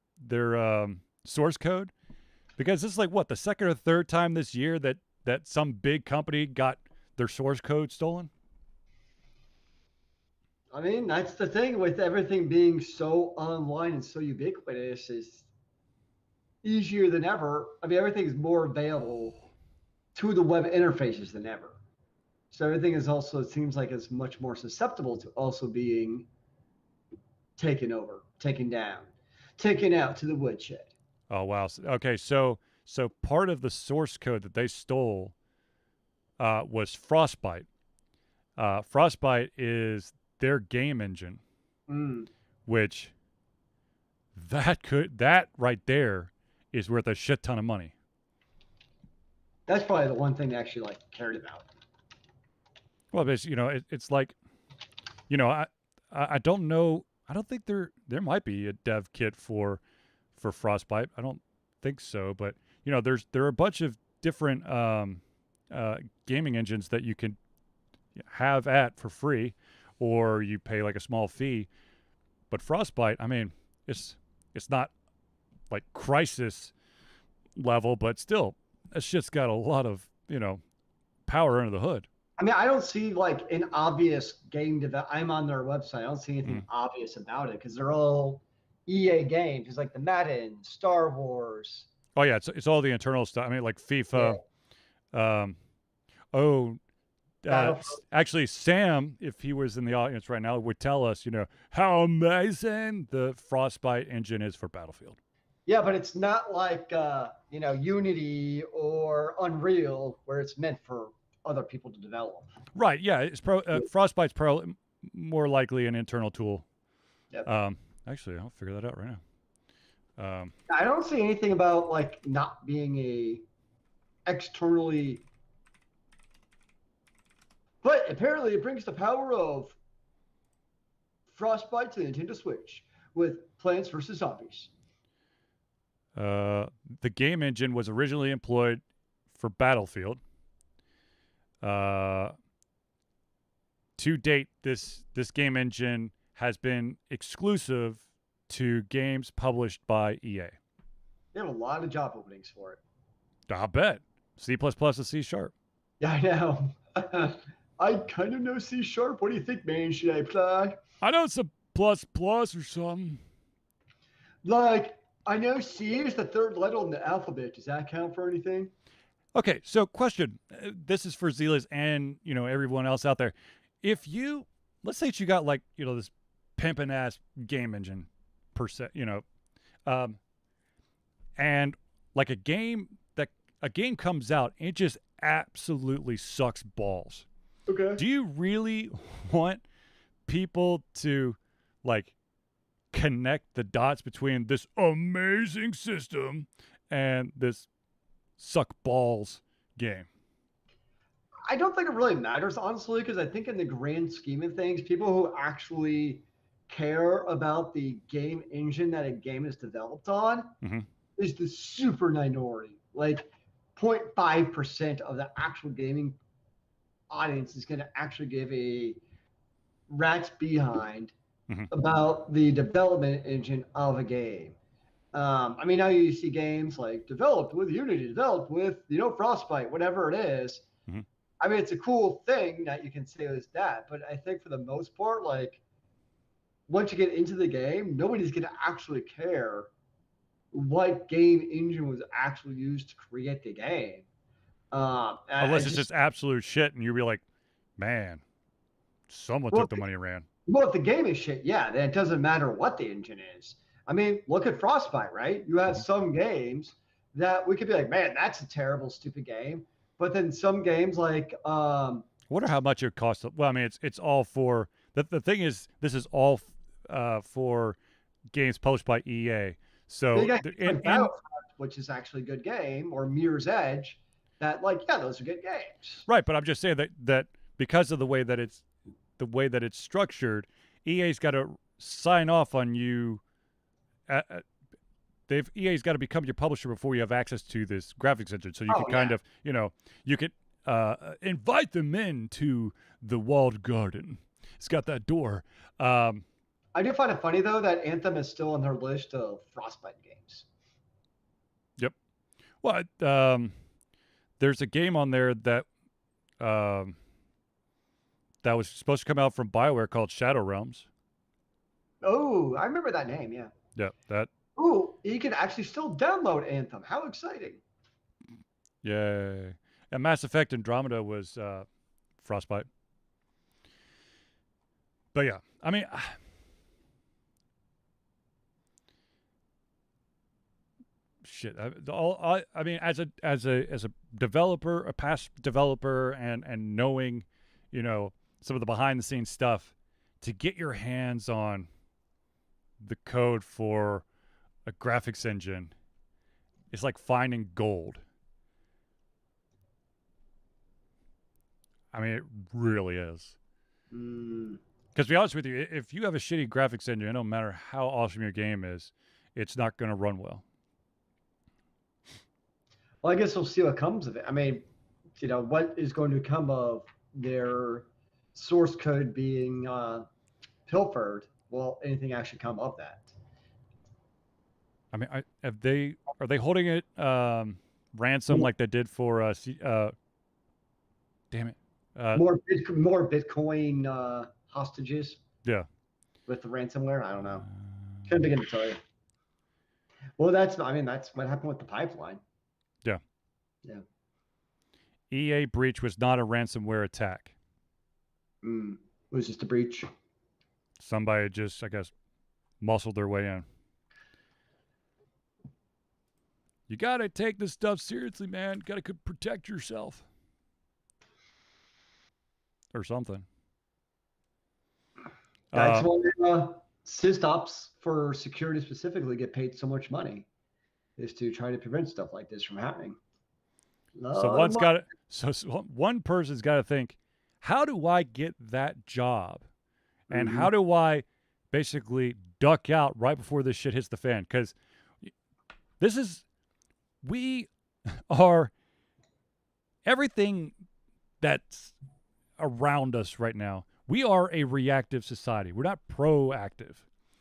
source code? Because this is like what, the second or third time this year that some big company got their source code stolen. I mean, that's the thing with everything being so online and so ubiquitous is easier than ever. I mean, everything's more available to the web interfaces than ever. So everything is also, it seems like it's much more susceptible to also being taken over, taken down, taken out to the woodshed. Oh wow. Okay, so part of the source code that they stole was Frostbite. Frostbite is their game engine, Mm. which that right there is worth a shit ton of money. That's probably the one thing they actually like cared about. Well, it's like, I don't know. I don't think there might be a dev kit for Frostbite. I don't think so, but there are a bunch of different gaming engines that you can have at for free, or you pay like a small fee. But Frostbite, I mean, it's not like Crisis level, but still, that shit's got a lot of power under the hood. I mean, I don't see like an obvious game develop. I'm on their website. I don't see anything obvious about it because they're all EA games. It's like the Madden, Star Wars. Oh yeah, it's all the internal stuff. I mean, like Yeah, FIFA. Um, oh, Battlefield. actually, Sam, if he was in the audience right now, would tell us, how amazing the Frostbite engine is for Battlefield. Yeah, but it's not like Unity or Unreal where it's meant for other people to develop. Right? Yeah, Frostbite's probably more likely an internal tool. Yep. Actually, I'll figure that out right now. I don't see anything about like not being a externally, but apparently it brings the power of Frostbite to the Nintendo Switch with Plants vs Zombies. The game engine was originally employed for Battlefield. To date, this game engine has been exclusive to games published by EA. They have a lot of job openings for it. I bet. C++ and C#. Yeah, I know. I kind of know C#. What do you think, man? Should I apply? I know it's a plus plus or something. Like, I know C is the third letter in the alphabet. Does that count for anything? Okay, so question. This is for Zealeus and, everyone else out there. If let's say that you got like, this pimpin' ass game engine per se, and like a game comes out and it just absolutely sucks balls. Okay. Do you really want people to like connect the dots between this amazing system and this suck balls game? I don't think it really matters, honestly, because I think in the grand scheme of things, people who actually care about the game engine that a game is developed on Mhm. is the super minority. Like 0.5% of the actual gaming audience is going to actually give a rat's behind Mhm. about the development engine of a game. I mean, now you see games like developed with Unity, developed with Frostbite, whatever it is. Mhm. I mean, it's a cool thing that you can say is that, but I think for the most part, like once you get into the game, nobody's going to actually care what game engine was actually used to create the game. Unless it's just absolute shit and you'll be like, man, someone well, took the money and ran. well, if the game is shit, yeah, then it doesn't matter what the engine is. I mean, look at Frostbite, right? You have some games that we could be like, man, that's a terrible, stupid game. But then some games like, I wonder how much it costs. Well, I mean, it's all for the thing is this is all for games published by EA. So you got like Battlefront, which is actually a good game, or Mirror's Edge, that like, yeah, those are good games. right, but I'm just saying that because of the way that it's structured, EA's got to sign off on you. EA's got to become your publisher before you have access to this graphics engine, so you Oh can kind yeah. of, you could invite them in to the walled garden. It's got that door. I do find it funny though that Anthem is still on their list of Frostbite games. Yep. Well, there's a game on there that um, that was supposed to come out from BioWare called Shadow Realms. Oh, I remember that name. Yeah. Yeah, that. Oh, you can actually still download Anthem. How exciting! Yeah. And Mass Effect Andromeda was Frostbite. But yeah, I mean, shit. I mean, as a developer, a past developer, and knowing, some of the behind the scenes stuff, to get your hands on the code for a graphics engine, it's like finding gold. I mean, it really is. Mm. Because to be honest with you, if you have a shitty graphics engine, it don't matter how awesome your game is, it's not going to run well. Well, I guess we'll see what comes of it. I mean, what is going to come of their source code being pilfered? Will anything actually come of that? I mean, are they holding it ransom like they did for damn it, More Bitcoin hostages yeah. with the ransomware. I don't know. Couldn't begin to tell you. Well, that's what happened with the pipeline. Yeah. Yeah. EA breach was not a ransomware attack. It was just a breach. Somebody just, I guess, muscled their way in. You gotta take this stuff seriously, man. Gotta protect yourself. Or something. That's why sysops for security specifically get paid so much money, is to try to prevent stuff like this from happening. One person's got to think, how do I get that job, and how do I basically duck out right before this shit hits the fan? Because we are everything that's around us right now. We are a reactive society. We're not proactive.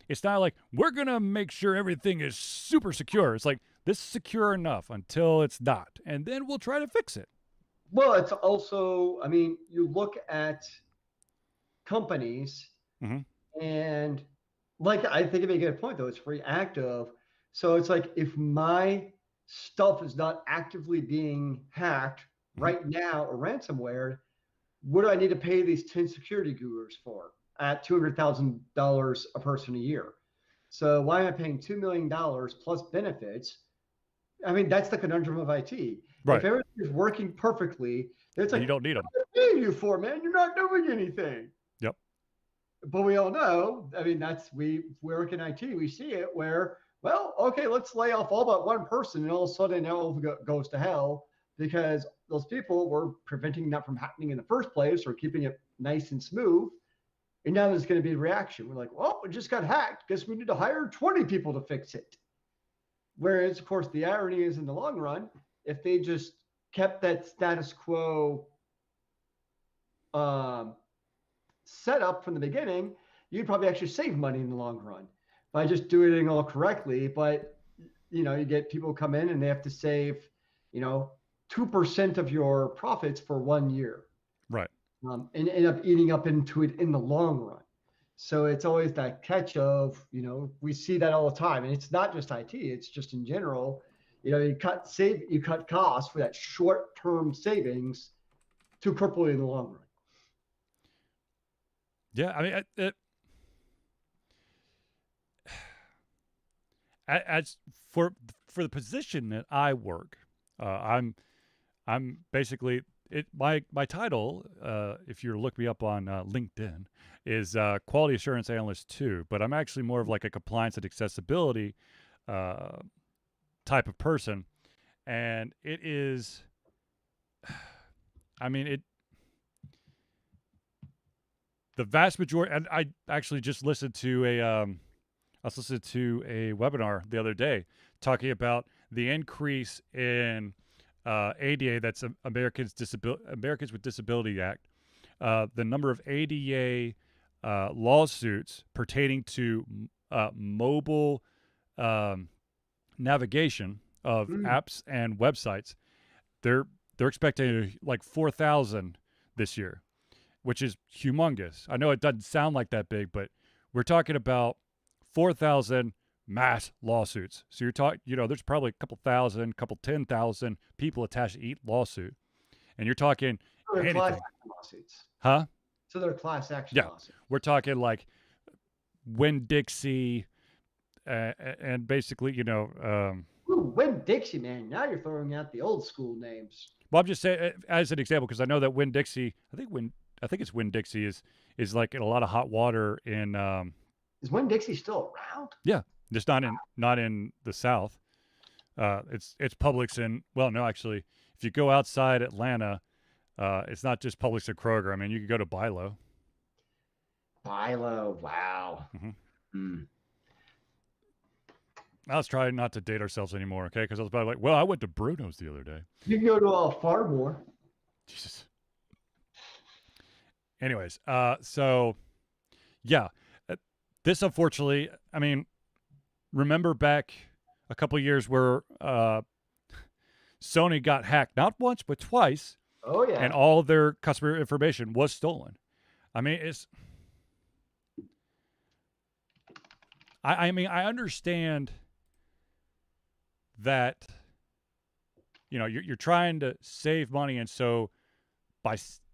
It's not like we're going to make sure everything is super secure. It's like, this is secure enough until it's not, and then we'll try to fix it. Well, it's also, I mean, you look at companies, and like, I think you make a good point, though. It's reactive. So it's like, if my stuff is not actively being hacked right now or ransomware, what do I need to pay these 10 security gurus for at $200,000 a person a year? So why am I paying $2 million plus benefits? I mean, that's the conundrum of IT. Right. If everything is working perfectly, it's like, you don't need them. What are paying you for, man? You're not doing anything. Yep. But we all know, I mean, we work in IT, we see it where, well, okay, let's lay off all but one person, and all of a sudden it all goes to hell because those people were preventing that from happening in the first place or keeping it nice and smooth. And now there's going to be a reaction. We're like, well, it just got hacked. Guess we need to hire 20 people to fix it. Whereas, of course, the irony is, in the long run, if they just kept that status quo set up from the beginning, you'd probably actually save money in the long run by just doing it all correctly. But, you get people come in and they have to save, 2% of your profits for 1 year. Right. And end up eating up into it in the long run. So it's always that catch of, we see that all the time. And it's not just IT, it's just in general. You cut costs for that short-term savings to cripple you in the long run. Yeah, I mean, as for the position that I work, I'm basically my title, if you look me up on LinkedIn, is Quality Assurance Analyst 2, but I'm actually more of like a compliance and accessibility type of person, and it is, I mean, the vast majority, and I actually just listened to I was listening to a webinar the other day talking about the increase in ADA, that's Americans with Disability Act, the number of ADA lawsuits pertaining to mobile navigation of apps and websites. They're expecting like 4,000 this year, which is humongous. I know it doesn't sound like that big, but we're talking about 4,000 mass lawsuits. So you're talking, there's probably a couple thousand, couple 10,000 people attached to each lawsuit, and you're talking So they're anything, class action lawsuits. huh? So they're class action Yeah. lawsuits. We're talking like Winn-Dixie, and basically, Ooh, Winn-Dixie, man. Now you're throwing out the old school names. well, I'm just saying as an example because I know that Winn-Dixie, I think it's Winn-Dixie is like in a lot of hot water in. Is Winn-Dixie still around? Yeah, just not in the South. It's Publix and no, actually, if you go outside Atlanta, it's not just Publix and Kroger. I mean, you could go to Bilo. Bilo, wow. Now let's try not to date ourselves anymore, okay? Because I was about like, I went to Bruno's the other day. You can go to Farmore. Jesus. Anyways, so yeah, this unfortunately, I mean, remember back a couple years where Sony got hacked not once but twice. Oh yeah. And all of their customer information was stolen. I mean, I mean, I understand that you're trying to save money, and so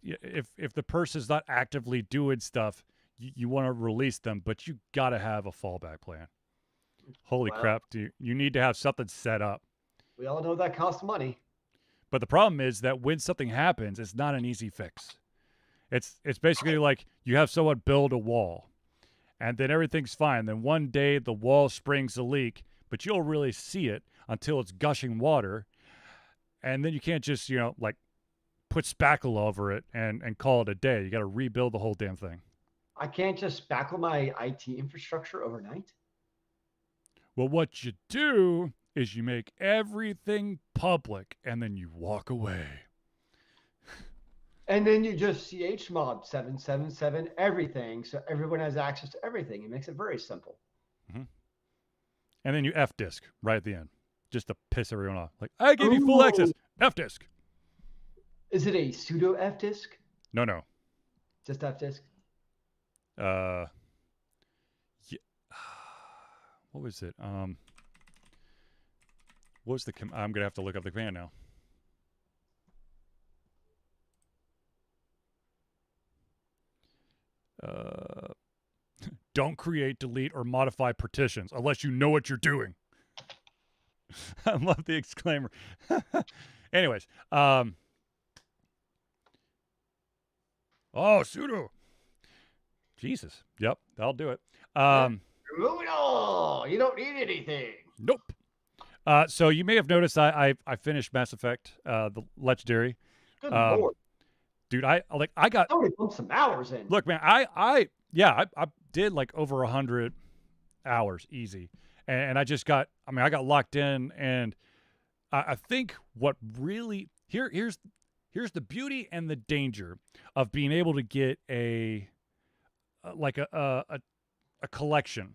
if the person's not actively doing stuff, you want to release them, but you got to have a fallback plan. Holy crap, dude. You need to have something set up. We all know that costs money. But the problem is that when something happens, it's not an easy fix. It's basically like you have someone build a wall, and then everything's fine. Then one day the wall springs a leak, but you'll really see it until it's gushing water, and then you can't just like put spackle over it and call it a day. You got to rebuild the whole damn thing. I can't just spackle my IT infrastructure overnight. Well, what you do is you make everything public, and then you walk away. And then you just chmod 777 everything, so everyone has access to everything. It makes it very simple. Mm-hmm. And then you F-disk right at the end, just to piss everyone off. Like, I gave you full access. F-disk. Is it a sudo F-disk? No. Just F-disk? Yeah. What was it? What was the I'm gonna have to look up the command now. Don't create, delete, or modify partitions unless you know what you're doing. I love the exclaimer. Anyways, sudo. Jesus. Yep, that'll do it. Moving on. You don't need anything. Nope. So you may have noticed I finished Mass Effect, the Legendary. Good Lord. Dude, I got. I already put some hours in. Look, man, I did like over 100 hours easy, and I just got. I mean, I got locked in, and I think what really here's the beauty and the danger of being able to get a collection.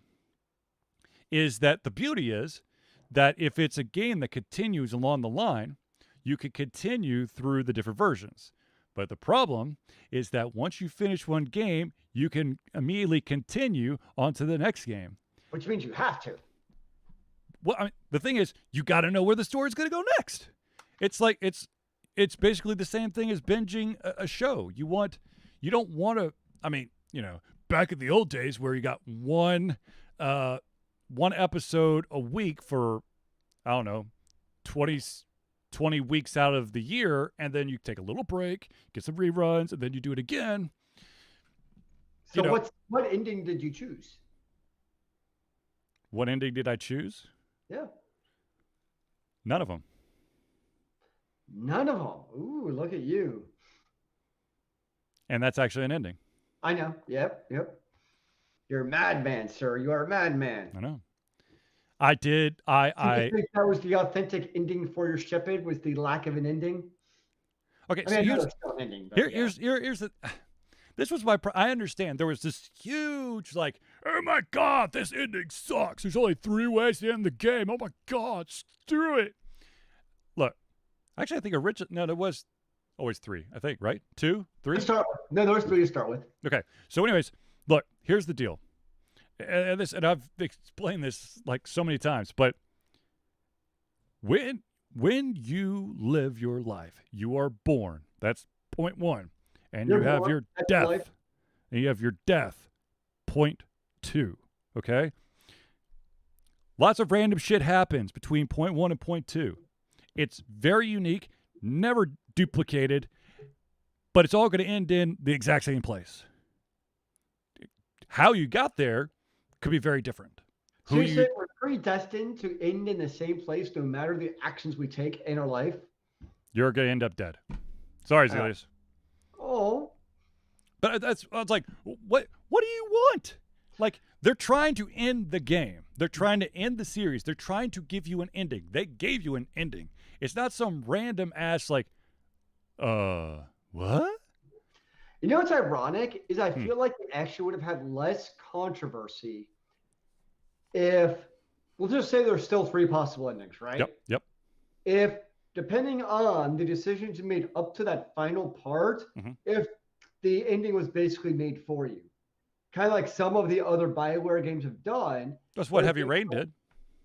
Is that the beauty is that if it's a game that continues along the line, you could continue through the different versions. But the problem is that once you finish one game, you can immediately continue on to the next game. Which means you have to. Well, I mean, the thing is, you got to know where the story is going to go next. It's like it's basically the same thing as binging a show. You don't want to. I mean, back in the old days where you got one episode a week for, I don't know, 20 weeks out of the year, and then you take a little break, get some reruns, and then you do it again. So what ending did you choose? What ending did I choose? Yeah. None of them. None of them. Ooh, look at you. And that's actually an ending. I know. Yep. You're a madman, sir. You are a madman. I know. I did. Do you think that was the authentic ending for your shipment? Was the lack of an ending? Okay, I so mean, I know here's there's still an ending, but here, yeah. here's the. This was my. I understand there was this huge like, oh my god, this ending sucks. There's only 3 ways to end the game. Oh my god, screw it. Look, actually, I think original. No, there was always 3. I think right, 2, 3. No, there's 3 to start with. Okay, so anyways, look, here's the deal. And I've explained this like so many times, but when you live your life, you are born. That's point 1, and You're you have born, your that's death, life. and you have your death. Point 2. Okay. Lots of random shit happens between point 1 and point 2. It's very unique, never duplicated, but it's all going to end in the exact same place. How you got there could be very different. So you say we're predestined to end in the same place no matter the actions we take in our life? You're going to end up dead. Sorry, Zealeus. Oh. But it's like, what do you want? Like, they're trying to end the game. They're trying to end the series. They're trying to give you an ending. They gave you an ending. It's not some random ass like, what? You know what's ironic is I feel like they actually would have had less controversy if, we'll just say there's still 3 possible endings, right? Yep. If, depending on the decisions you made up to that final part, if the ending was basically made for you. Kind of like some of the other BioWare games have done. That's what Heavy Rain did.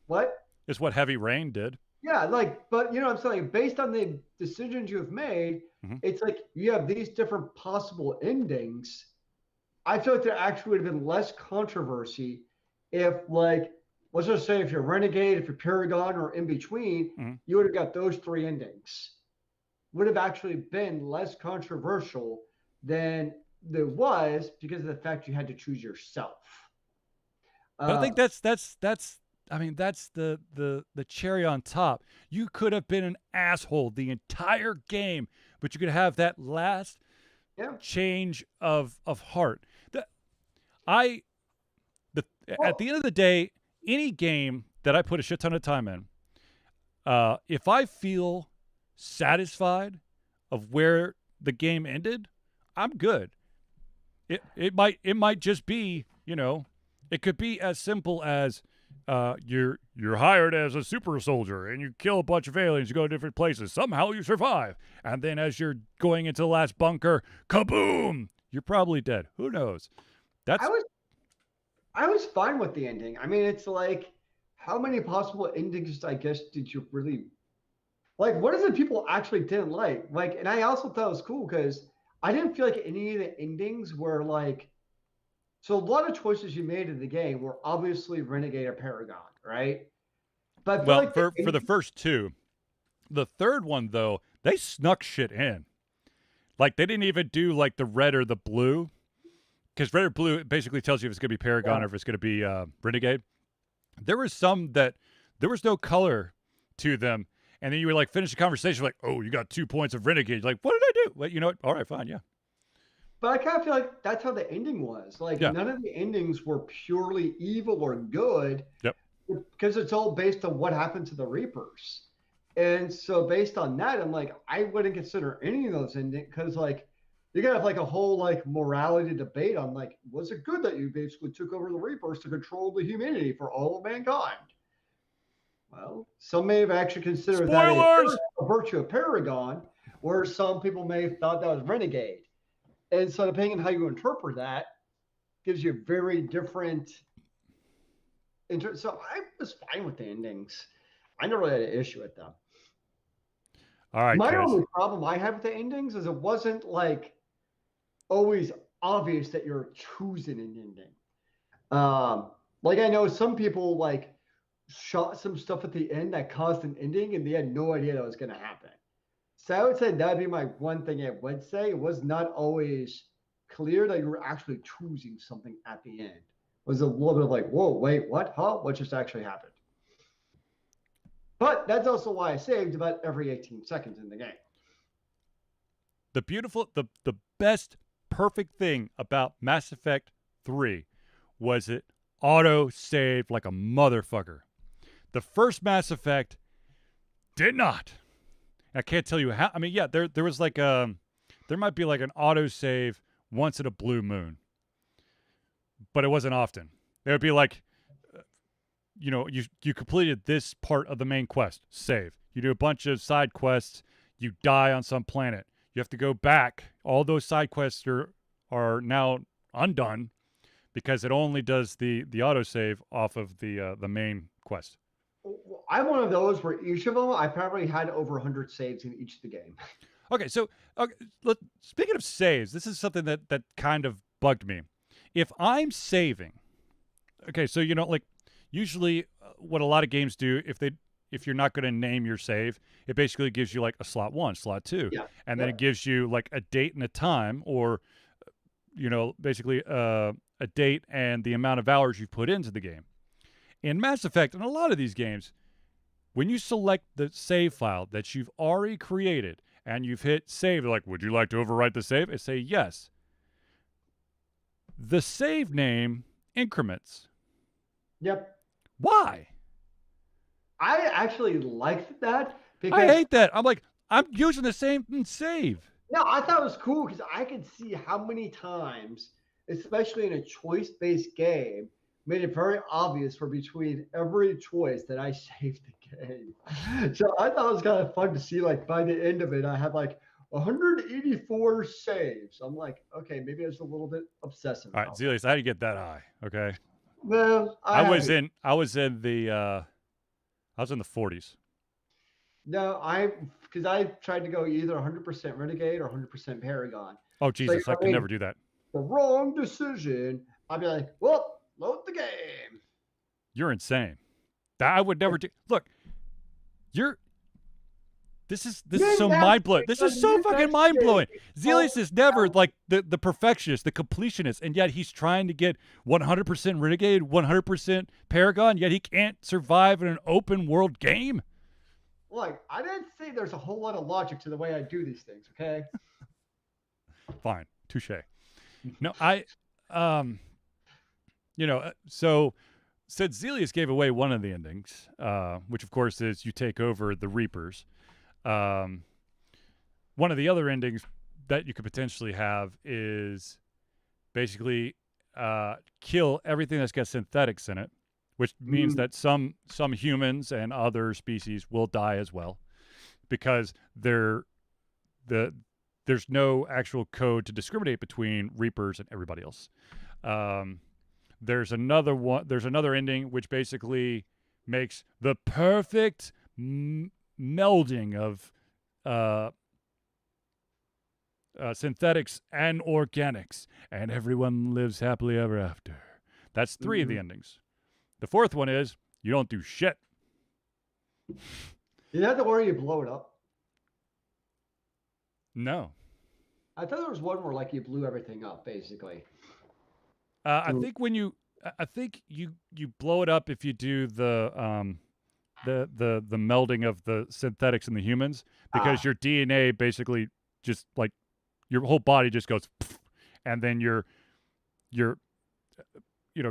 What? It's what Heavy Rain did. Yeah, like, but you know what I'm saying? Based on the decisions you've made, it's like you have these different possible endings. I feel like there actually would have been less controversy if, like, let's just say if you're Renegade, if you're Paragon, or in between, you would have got those 3 endings. Would have actually been less controversial than there was because of the fact you had to choose yourself. But I think that's I mean, that's the cherry on top. You could have been an asshole the entire game, but you could have that last change of heart. At the end of the day, any game that I put a shit ton of time in, if I feel satisfied of where the game ended, I'm good. It might just be, you know, it could be as simple as you're hired as a super soldier and you kill a bunch of aliens, you go to different places, somehow you survive, and then as you're going into the last bunker, kaboom, you're probably dead. Who knows? I was fine with the ending. I mean, it's like, how many possible endings, I guess, did you really like? What is it people actually didn't like? Like, and I also thought it was cool because I didn't feel like any of the endings were like, so a lot of choices you made in the game were obviously Renegade or Paragon, right? But I feel like for the first 2, the third one though, they snuck shit in. Like they didn't even do like the red or the blue, because red or blue it basically tells you if it's going to be Paragon or if it's going to be Renegade. There was some that there was no color to them, and then you would like finish the conversation like, oh, you got 2 points of Renegade. Like, what did I do? Well, you know what? All right, fine, yeah. But I kind of feel like that's how the ending was. Like, none of the endings were purely evil or good. Yep. Because it's all based on what happened to the Reapers. And so based on that, I'm like, I wouldn't consider any of those endings because, like, you're going to have, like, a whole, like, morality debate on, like, was it good that you basically took over the Reapers to control the humanity for all of mankind? Well, some may have actually considered that a virtue of Paragon, where some people may have thought that was Renegade. And so depending on how you interpret that, gives you very different. So I was fine with the endings. I never really had an issue with them. All right. My only problem I have with the endings is it wasn't like always obvious that you're choosing an ending. Like I know some people like shot some stuff at the end that caused an ending and they had no idea that was going to happen. So I would say that'd be my one thing I would say. It was not always clear that you were actually choosing something at the end. It was a little bit of like, whoa, wait, what? Huh? What just actually happened? But that's also why I saved about every 18 seconds in the game. The beautiful, the best perfect thing about Mass Effect 3 was it auto-saved like a motherfucker. The first Mass Effect did not. I can't tell you how. I mean, yeah, there was like there might be like an autosave once in a blue moon, but it wasn't often. It would be like, you completed this part of the main quest, save. You do a bunch of side quests, you die on some planet. You have to go back. All those side quests are now undone because it only does the autosave off of the main quest. I'm one of those where each of them, I probably had over 100 saves in each of the game. Okay, so speaking of saves, this is something that kind of bugged me. If I'm saving, okay, so like usually what a lot of games do, if you're not going to name your save, it basically gives you like a slot 1, slot 2, and then it gives you like a date and a time, or basically a date and the amount of hours you've put into the game. In Mass Effect, and a lot of these games, when you select the save file that you've already created and you've hit save, like, would you like to overwrite the save? I say yes. The save name increments. Yep. Why? I actually liked that because I hate that. I'm like, I'm using the same save. No, I thought it was cool because I could see how many times, especially in a choice-based game, made it very obvious for between every choice that I saved the game. So I thought it was kind of fun to see, like, by the end of it, I had like 184 saves. I'm like, okay, maybe I was a little bit obsessive. All right, Zealeus, how do you get that high? Okay. Well, I was in the 40s. No, because I tried to go either 100% Renegade or 100% Paragon. Oh, Jesus, So, I could never do that. The wrong decision. I'd be like, well, load the game. You're insane. That I would never do. Look, this is so mind blowing. This is so fucking mind blowing. Zealeus is never like the perfectionist, the completionist, and yet he's trying to get 100% Renegade, 100% Paragon, yet he can't survive in an open world game. Look, I didn't say there's a whole lot of logic to the way I do these things, okay? Fine. Touche. No, so since Zealeus gave away one of the endings, which of course is you take over the Reapers, one of the other endings that you could potentially have is basically kill everything that's got synthetics in it, which means that some humans and other species will die as well, because there's no actual code to discriminate between Reapers and everybody else. There's another ending which basically makes the perfect melding of synthetics and organics, and everyone lives happily ever after. That's 3 of the endings. The 4th one is you don't do shit. You have to worry you blow it up. No. I thought there was one where like you blew everything up, basically. I think you blow it up if you do the melding of the synthetics and the humans, because your DNA basically just like your whole body just goes, and then your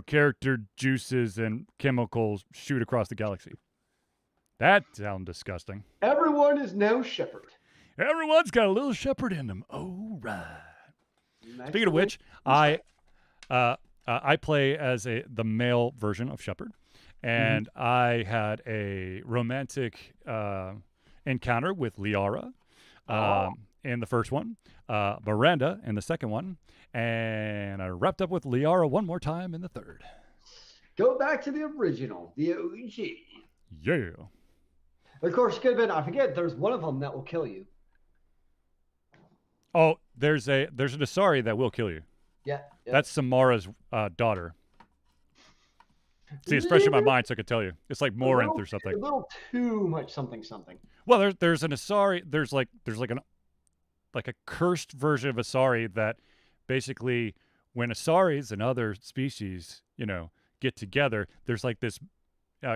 character juices and chemicals shoot across the galaxy. That sounds disgusting. Everyone is now Shepard. Everyone's got a little Shepard in them. Oh, right. Speaking of which, I play as the male version of Shepard, and I had a romantic encounter with Liara in the first one, Miranda in the second one, and I wrapped up with Liara one more time in the third. Go back to the original, the OG. Yeah. Of course, could have been, I forget, there's one of them that will kill you. Oh, there's an Asari that will kill you. Yeah. That's Samara's daughter. See, it's fresh in my mind, so I could tell you. It's like Morinth or something. A little too much something. Well, there's an Asari. There's like a cursed version of Asari that basically, when Asaris and other species, get together, there's like this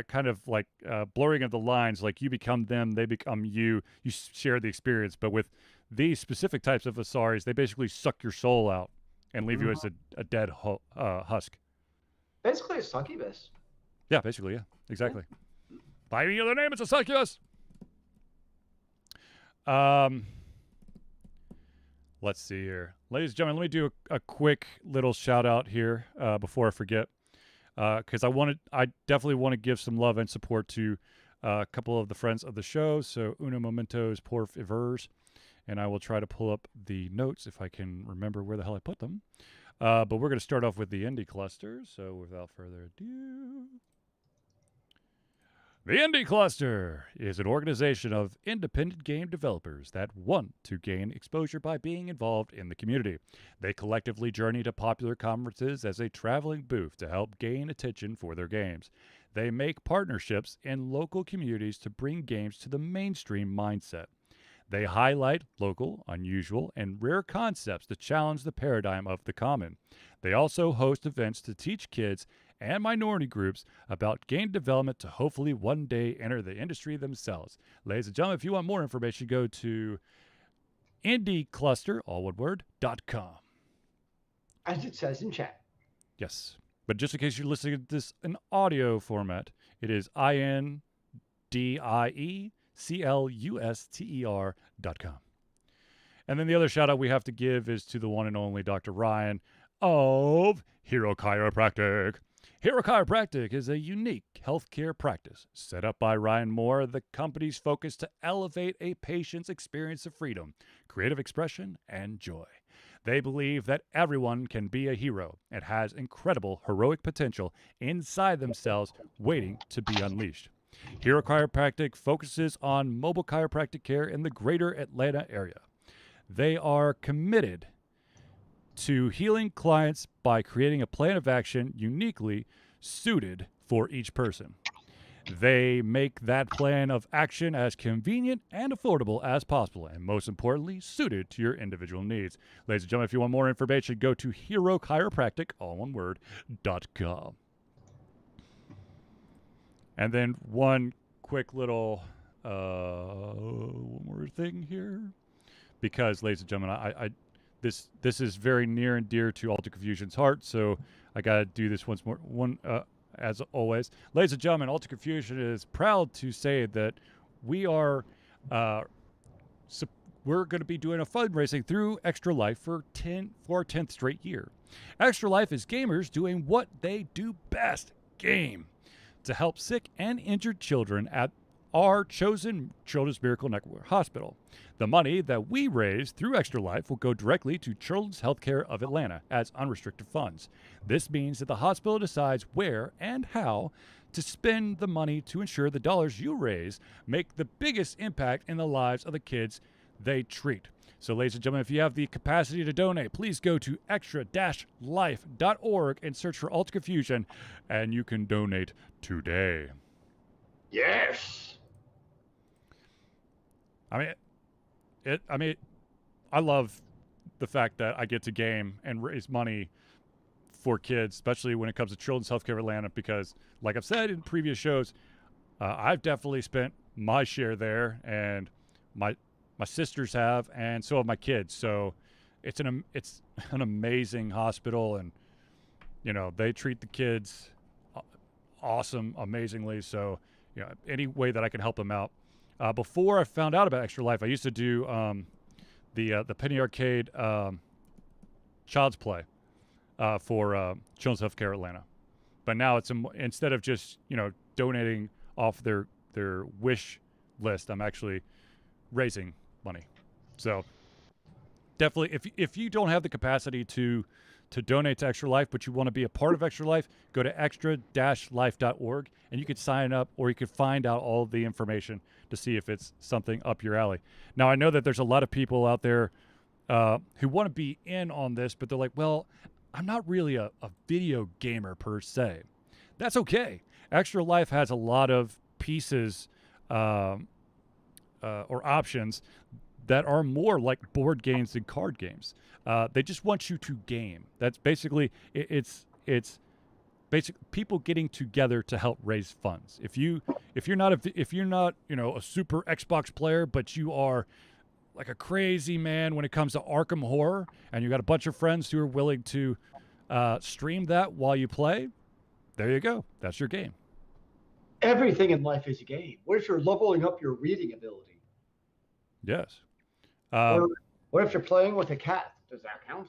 kind of like blurring of the lines. Like you become them, they become you. You share the experience, but with these specific types of Asaris, they basically suck your soul out and leave you as a dead husk. Basically a succubus. Yeah, basically, yeah, exactly. By any other name, it's a succubus. Let's see here. Ladies and gentlemen, let me do a quick little shout out here before I forget. Because I definitely want to give some love and support to a couple of the friends of the show. So uno momentos por favors. And I will try to pull up the notes if I can remember where the hell I put them. But we're going to start off with the Indie Cluster. So without further ado. The Indie Cluster is an organization of independent game developers that want to gain exposure by being involved in the community. They collectively journey to popular conferences as a traveling booth to help gain attention for their games. They make partnerships in local communities to bring games to the mainstream mindset. They highlight local, unusual, and rare concepts to challenge the paradigm of the common. They also host events to teach kids and minority groups about game development to hopefully one day enter the industry themselves. Ladies and gentlemen, if you want more information, go to indiecluster, all one word, .com. As it says in chat. Yes. But just in case you're listening to this in audio format, it is INDIECLUSTER.com. And then the other shout out we have to give is to the one and only Dr. Ryan of Hero Chiropractic. Hero Chiropractic is a unique healthcare practice set up by Ryan Moore, the company's focus to elevate a patient's experience of freedom, creative expression, and joy. They believe that everyone can be a hero and has incredible heroic potential inside themselves waiting to be unleashed. Hero Chiropractic focuses on mobile chiropractic care in the greater Atlanta area. They are committed to healing clients by creating a plan of action uniquely suited for each person. They make that plan of action as convenient and affordable as possible, and most importantly, suited to your individual needs. Ladies and gentlemen, if you want more information, go to Hero Chiropractic, all one word, .com. And then one quick little one more thing here, because, ladies and gentlemen, this is very near and dear to Alter Confusion's heart, so I got to do this once more. As always, ladies and gentlemen, Alter Confusion is proud to say that we are we're going to be doing a fundraising through Extra Life for our 10th straight year. Extra Life is gamers doing what they do best: game, to help sick and injured children at our chosen Children's Miracle Network Hospital. The money that we raise through Extra Life will go directly to Children's Healthcare of Atlanta as unrestricted funds. This means that the hospital decides where and how to spend the money to ensure the dollars you raise make the biggest impact in the lives of the kids they treat. So, ladies and gentlemen, if you have the capacity to donate, please go to extra-life.org and search for Alter Confusion, and you can donate today. Yes. I love the fact that I get to game and raise money for kids, especially when it comes to Children's Healthcare Atlanta, because, like I've said in previous shows, I've definitely spent my share there, and my sisters have, and so have my kids. So it's an amazing hospital, and they treat the kids awesome, amazingly. So any way that I can help them out. Before I found out about Extra Life, I used to do the Penny Arcade Child's Play for Children's Healthcare Atlanta. But now it's instead of just donating off their wish list, I'm actually raising money. So definitely, if you don't have the capacity to donate to Extra Life, but you want to be a part of Extra Life, go to extra-life.org, and you can sign up, or you can find out all the information to see if it's something up your alley. Now, I know that there's a lot of people out there who want to be in on this, but they're like, well, I'm not really a video gamer per se. That's okay. Extra Life has a lot of pieces or options that are more like board games than card games. They just want you to game. That's basically it's basic people getting together to help raise funds. If you're not a super Xbox player, but you are like a crazy man when it comes to Arkham horror, and you got a bunch of friends who are willing to stream that while you play, there you go. That's your game. Everything in life is a game. What if you're leveling up your reading ability? Yes. Or what if you're playing with a cat? Does that count?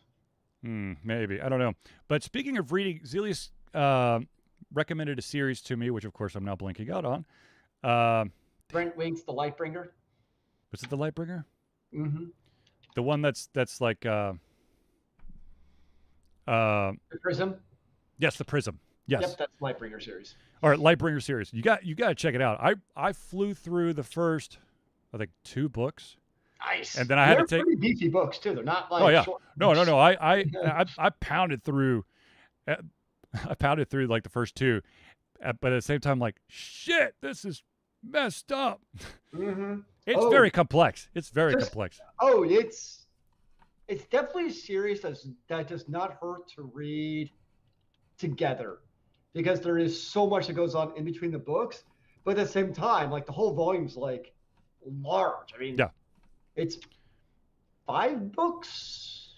Maybe. I don't know. But speaking of reading, Zealeus recommended a series to me, which of course I'm now blanking out on. Brent Wink's The Lightbringer. Was it The Lightbringer? Mm-hmm. The one that's like The Prism. yes, The Prism. Yes. Yep, that's Lightbringer series. All right, Lightbringer series. You got to check it out. I flew through the first, I think, 2 books. Nice. And then I had to take pretty beefy books too. They're not like short no. books. I pounded through. I pounded through like the first 2, but at the same time, like shit, this is messed up. Mm-hmm. It's very complex. It's very complex. Oh, it's definitely a series that does not hurt to read together, because there is so much that goes on in between the books. But at the same time, like the whole volume's like large. I mean, yeah, it's 5 books.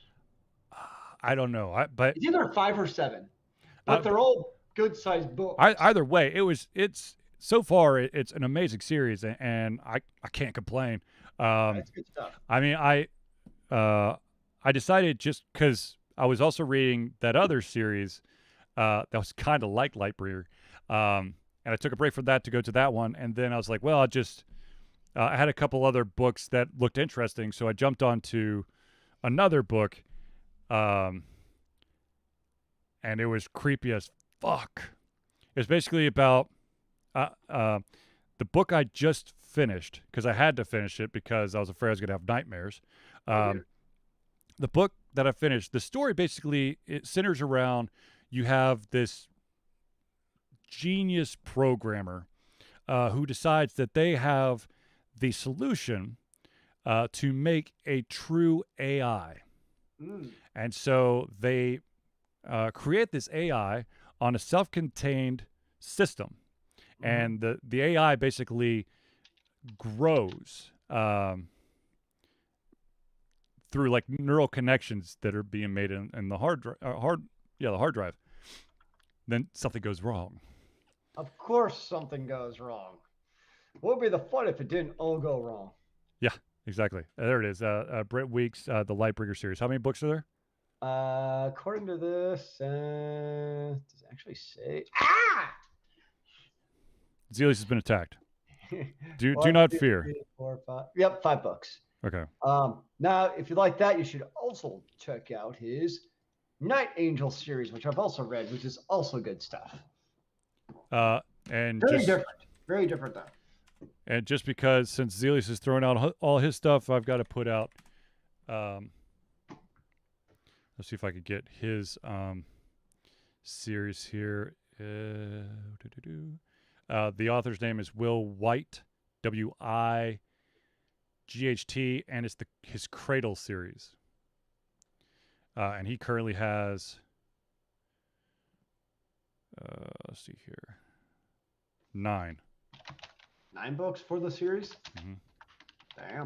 I don't know, but it's either 5 or 7, but they're all good-sized books. Either way, it's so far it's an amazing series, and I can't complain. That's good stuff. I mean, I decided, just because I was also reading that other series that was kind of like Lightbringer, and I took a break from that to go to that one, and then I was like, well, I had a couple other books that looked interesting, so I jumped onto another book, and it was creepy as fuck. It's basically about the book I just finished, because I had to finish it because I was afraid I was going to have nightmares. The book that I finished, the story basically, it centers around, you have this genius programmer who decides that they have the solution to make a true AI. And so they create this AI on a self-contained system. And the AI basically grows through like neural connections that are being made in the hard drive. Then something goes wrong. Of course something goes wrong. What would be the fun if it didn't all go wrong? Yeah, exactly. There it is. Brett Weeks, the Lightbringer series. How many books are there? According to this, does it actually say? Zealeus has been attacked. Do 1, not 2, fear. 3, 4, 5. Yep, 5 books. Okay. Now, if you like that, you should also check out his Night Angel series, which I've also read, which is also good stuff. And Very different though. And just because, since Zealeus has thrown out all his stuff, I've got to put out. Let's see if I could get his series here. The author's name is Will White, Wight, and it's his Cradle series. And he currently has, let's see here, 9. 9 books for the series? Mm-hmm. Damn.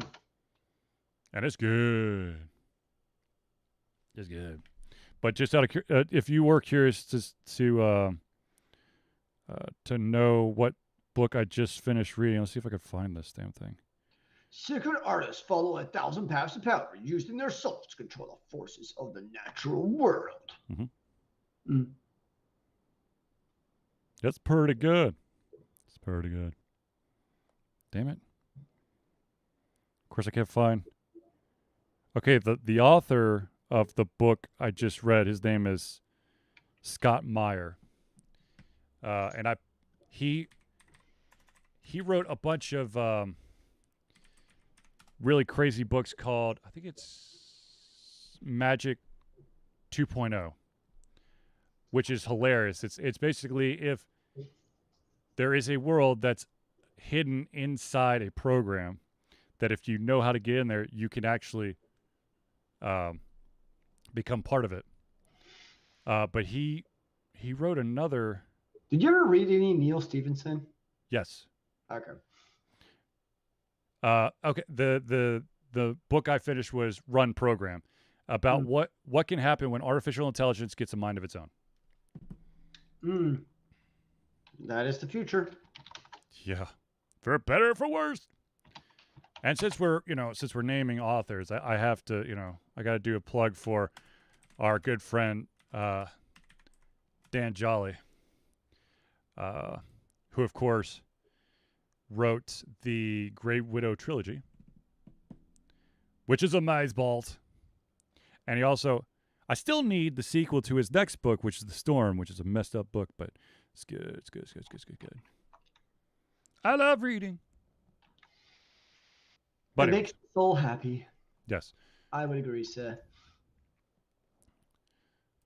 And it's good. It's good. But just out of if you were curious to know what book I just finished reading, let's see if I could find this damn thing. Secret artists follow 1,000 paths of power used in their souls to control the forces of the natural world. Mm-hmm. That's pretty good. It's pretty good. Damn it. Of course, I can't find. Okay, the author of the book I just read, his name is Scott Meyer, and he wrote a bunch of really crazy books called, I think it's Magic 2.0, which is hilarious. It's basically, if there is a world that's hidden inside a program, that if you know how to get in there, you can actually become part of it. But he wrote another. Did you ever read any Neil Stephenson? Yes. Okay. Okay. The the book I finished was Run Program, about what can happen when artificial intelligence gets a mind of its own. That is the future. Yeah, for better or for worse. And since we're naming authors, I have to, I got to do a plug for our good friend Dan Jolly, who of course wrote the Grey Widow trilogy, which is amazeballs. And he also, I still need the sequel to his next book, which is The Storm, which is a messed up book, but it's good. It's good. It's good. It's good. Good. I love reading. But It makes the soul happy. Yes. I would agree, sir.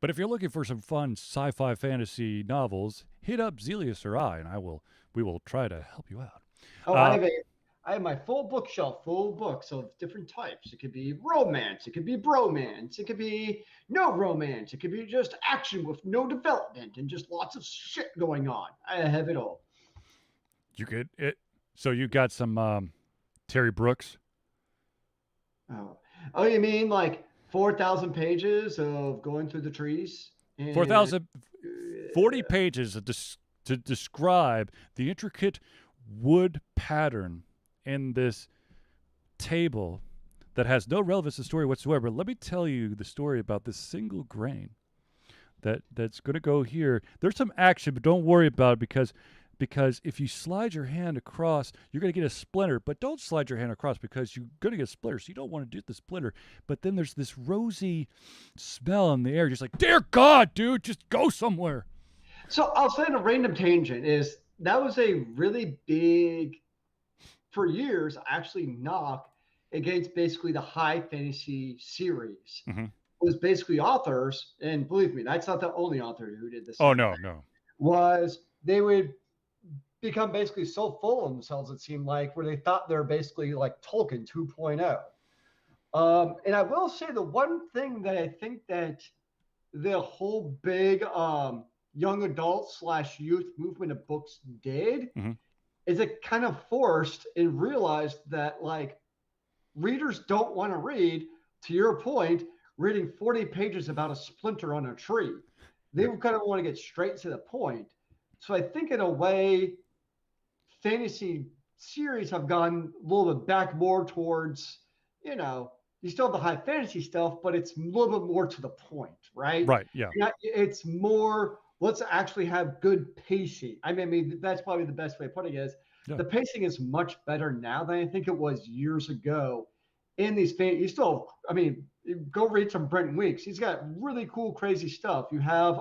But if you're looking for some fun sci-fi fantasy novels, hit up Zealeus or I, and we will try to help you out. Oh, I have my full bookshelf full of books of different types. It could be romance, it could be bromance, it could be no romance, it could be just action with no development and just lots of shit going on. I have it all. So you got some Terry Brooks? Oh, you mean like 4,000 pages of going through the trees? 40 pages to describe the intricate wood pattern in this table that has no relevance to the story whatsoever. Let me tell you the story about this single grain that's going to go here. There's some action, but don't worry about it because if you slide your hand across, you're going to get a splinter, but don't slide your hand across because you're going to get a splinter, so you don't want to do the splinter. But then there's this rosy smell in the air, just like, dear God, dude, just go somewhere. So I'll say in a random tangent is that was a really big, for years, actually knock against basically the high fantasy series. It was basically authors, and believe me, that's not the only author who did this. Oh, no. Was they would become basically so full of themselves, it seemed like, where they thought they're basically like Tolkien 2.0. And I will say the one thing that I think that the whole big young adult / youth movement of books did is it kind of forced and realized that like readers don't want to read, to your point, reading 40 pages about a splinter on a tree. They kind of want to get straight to the point. So I think in a way, fantasy series have gone a little bit back more towards, you still have the high fantasy stuff, but it's a little bit more to the point, right? Right, yeah. It's more, let's actually have good pacing. I mean, that's probably the best way of putting it is the pacing is much better now than I think it was years ago. In these you still, go read some Brenton Weeks. He's got really cool, crazy stuff. You have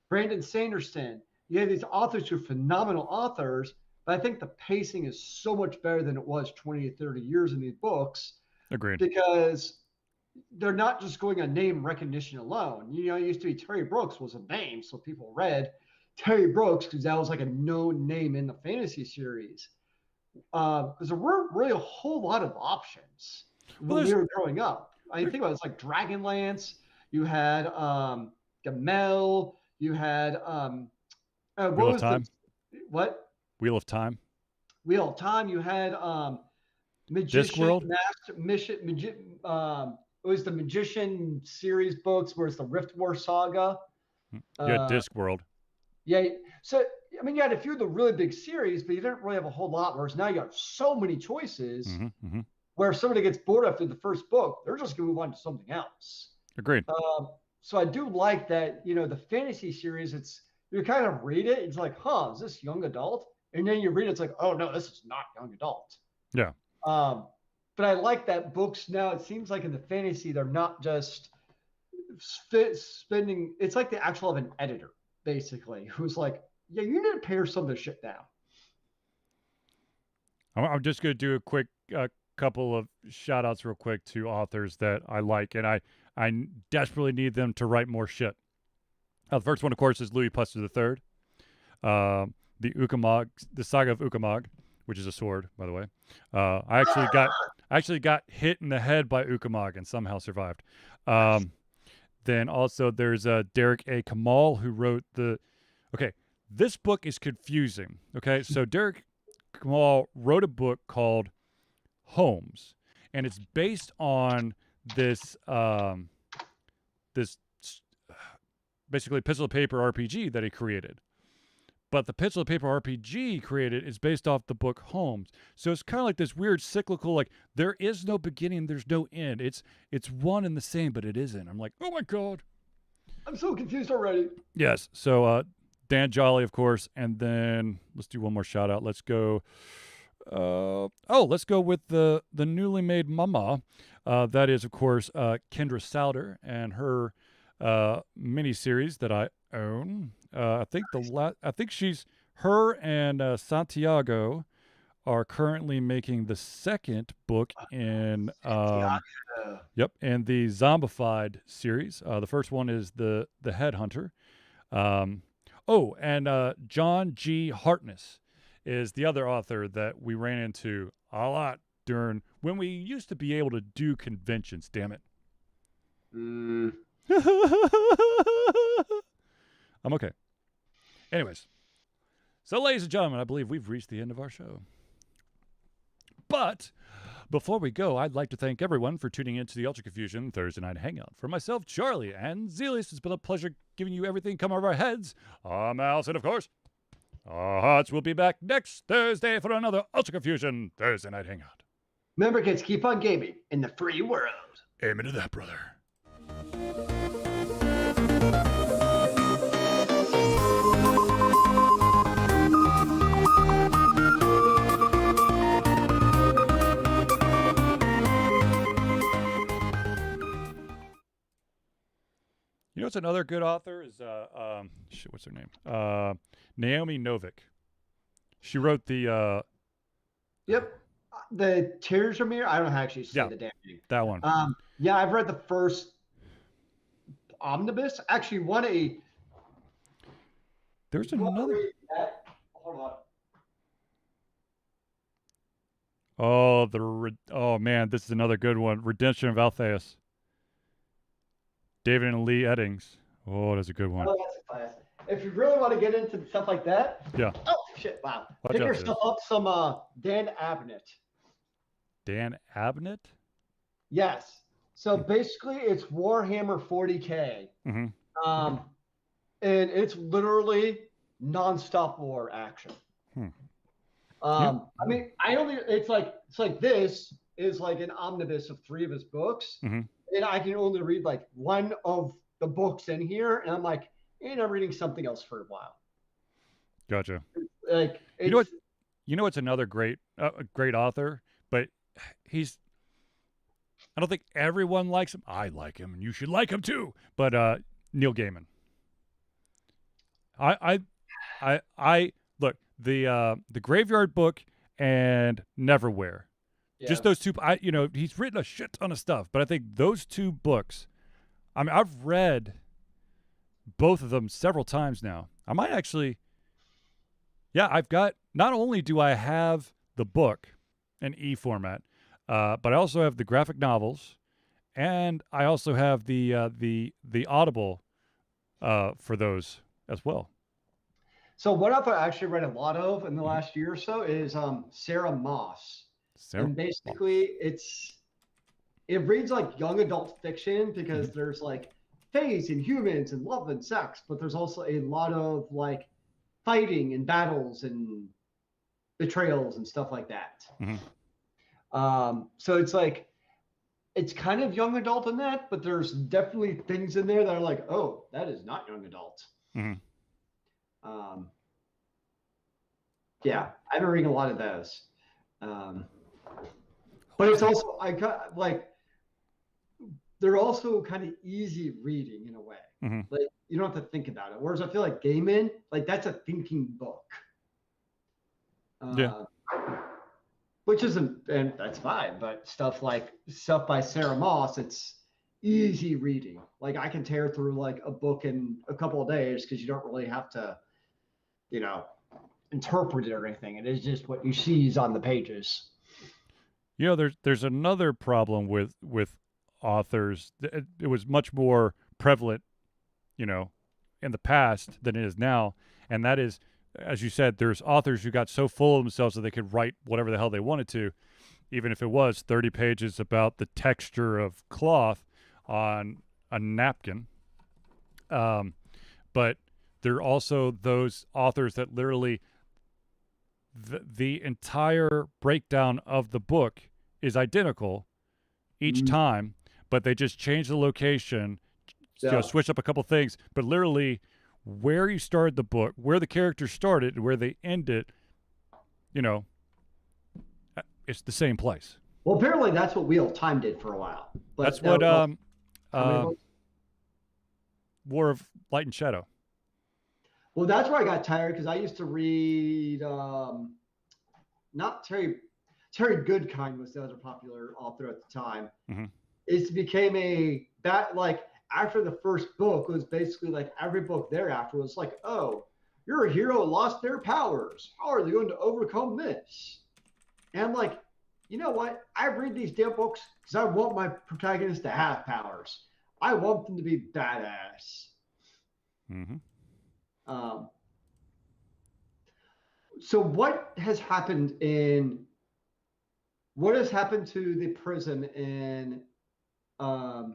Brandon Sanderson. You have these authors who are phenomenal authors, but I think the pacing is so much better than it was 20 or 30 years in these books. Agreed. Because they're not just going on name recognition alone. It used to be Terry Brooks was a name, so people read Terry Brooks because that was like a known name in the fantasy series. Because there weren't really a whole lot of options when we were growing up. I think about it, it's like Dragonlance. You had Gamel. You had Wheel of Time. What? Wheel of Time. Wheel of Time. You had Magician. Discworld. It was the Magician series books, where it's the Rift War saga. You had Discworld. Yeah. So you had a few of the really big series, but you didn't really have a whole lot. Whereas now you have so many choices. Where if somebody gets bored after the first book, they're just going to move on to something else. Agreed. So I do like that, the fantasy series, you kind of read it, it's like, is this young adult? And then you read it, it's like, oh no, this is not young adult. Yeah. But I like that books now, it seems like in the fantasy, they're not just spending, it's like they actually have an editor, basically, who's like, yeah, you need to pare some of this shit down. I'm just going to do a quick couple of shout outs real quick to authors that I like, and I desperately need them to write more shit. The first one, of course, is Louis Pasteur III, the Ucamog, the Saga of Ucamog, which is a sword, by the way. I actually got hit in the head by Ucamog and somehow survived. Then also there's Derek A. Kamal, who wrote this book is confusing. Okay, so Derek Kamal wrote a book called Homes. and it's based on this this basically pencil paper RPG that he created. But the pencil paper RPG he created is based off the book Holmes. So it's kind of like this weird cyclical, like there is no beginning, there's no end. It's one and the same, but it isn't. I'm like, oh my God. I'm so confused already. Yes. So Dan Jolly, of course, and then let's do one more shout out. Let's go. Let's go with the newly made mama. That is, of course, Kendra Souter and her miniseries that I own. I think her and Santiago are currently making the second book in in the Zombified series. The first one is the Headhunter. And John G. Hartness is the other author that we ran into a lot during when we used to be able to do conventions. Damn it. I'm okay. Anyways, so ladies and gentlemen, I believe we've reached the end of our show. But before we go, I'd like to thank everyone for tuning in to the Ultra Confusion Thursday Night Hangout. For myself, Charlie, and Zealeus, it's been a pleasure giving you everything come out of our heads. I'm Alice, and of course, our hearts will be back next Thursday for another Ultra Confusion Thursday Night Hangout. Remember, kids, keep on gaming in the free world. Amen to that, brother. You know what's another good author is what's her name? Naomi Novik. She wrote the the Tears of Mirror. I don't actually say the damn thing. That one. Yeah, I've read the first omnibus. Actually, There's another. Hold on. Oh man, this is another good one. Redemption of Alpheus. David and Lee Eddings. Oh, that's a good one. Oh, that's a class. If you really want to get into stuff like that, yeah. Oh shit! Wow. Watch Pick out, yourself up some Dan Abnett. Dan Abnett? Yes. So basically, it's Warhammer 40K. Mm-hmm. And it's literally nonstop war action. I mean, it's like this is like an omnibus of 3 of his books. Mm-hmm. And I can only read like one of the books in here, and I'm like, I'm reading something else for a while. Gotcha. Like, you know what's another great author, but I don't think everyone likes him. I like him, and you should like him too. But Neil Gaiman. I look the Graveyard Book and Neverwhere. Yeah. Just those two. He's written a shit ton of stuff, but I think those 2 books. I mean, I've read both of them several times now. I might actually. Yeah, I've got. Not only do I have the book in e-format, but I also have the graphic novels, and I also have the Audible for those as well. So what I've actually read a lot of in the last year or so is Sarah Moss. And basically it reads like young adult fiction because there's like phase and humans and love and sex, but there's also a lot of like fighting and battles and betrayals and stuff like that. Mm-hmm. So it's kind of young adult in that, but there's definitely things in there that are like, oh, that is not young adult. Mm-hmm. Yeah, I've been reading a lot of those. But it's also they're also kind of easy reading in a way. Mm-hmm. Like you don't have to think about it. Whereas I feel like Gaiman, like that's a thinking book. Which isn't, and that's fine. But stuff by Sarah Moss, it's easy reading. Like I can tear through like a book in a couple of days because you don't really have to, interpret it or anything. It is just what you see on the pages. There's another problem with authors. It was much more prevalent, in the past than it is now, and that is, as you said, there's authors who got so full of themselves that they could write whatever the hell they wanted to, even if it was 30 pages about the texture of cloth on a napkin. But there are also those authors that literally the entire breakdown of the book is identical each time, but they just change the location, switch up a couple things, but literally where you started the book, where the characters started, and where they ended, it's the same place. Well, apparently that's what Wheel of Time did for a while. But that's what how many books? War of Light and Shadow. Well, that's where I got tired because I used to read not Terry Goodkind was the other popular author at the time. It became after the first book was basically like every book thereafter was like, oh, your hero lost their powers. How are they going to overcome this? And I'm like, you know what? I read these damn books because I want my protagonist to have powers. I want them to be badass. So what has happened to the prison in the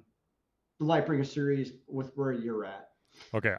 Lightbringer series with where you're at? Okay,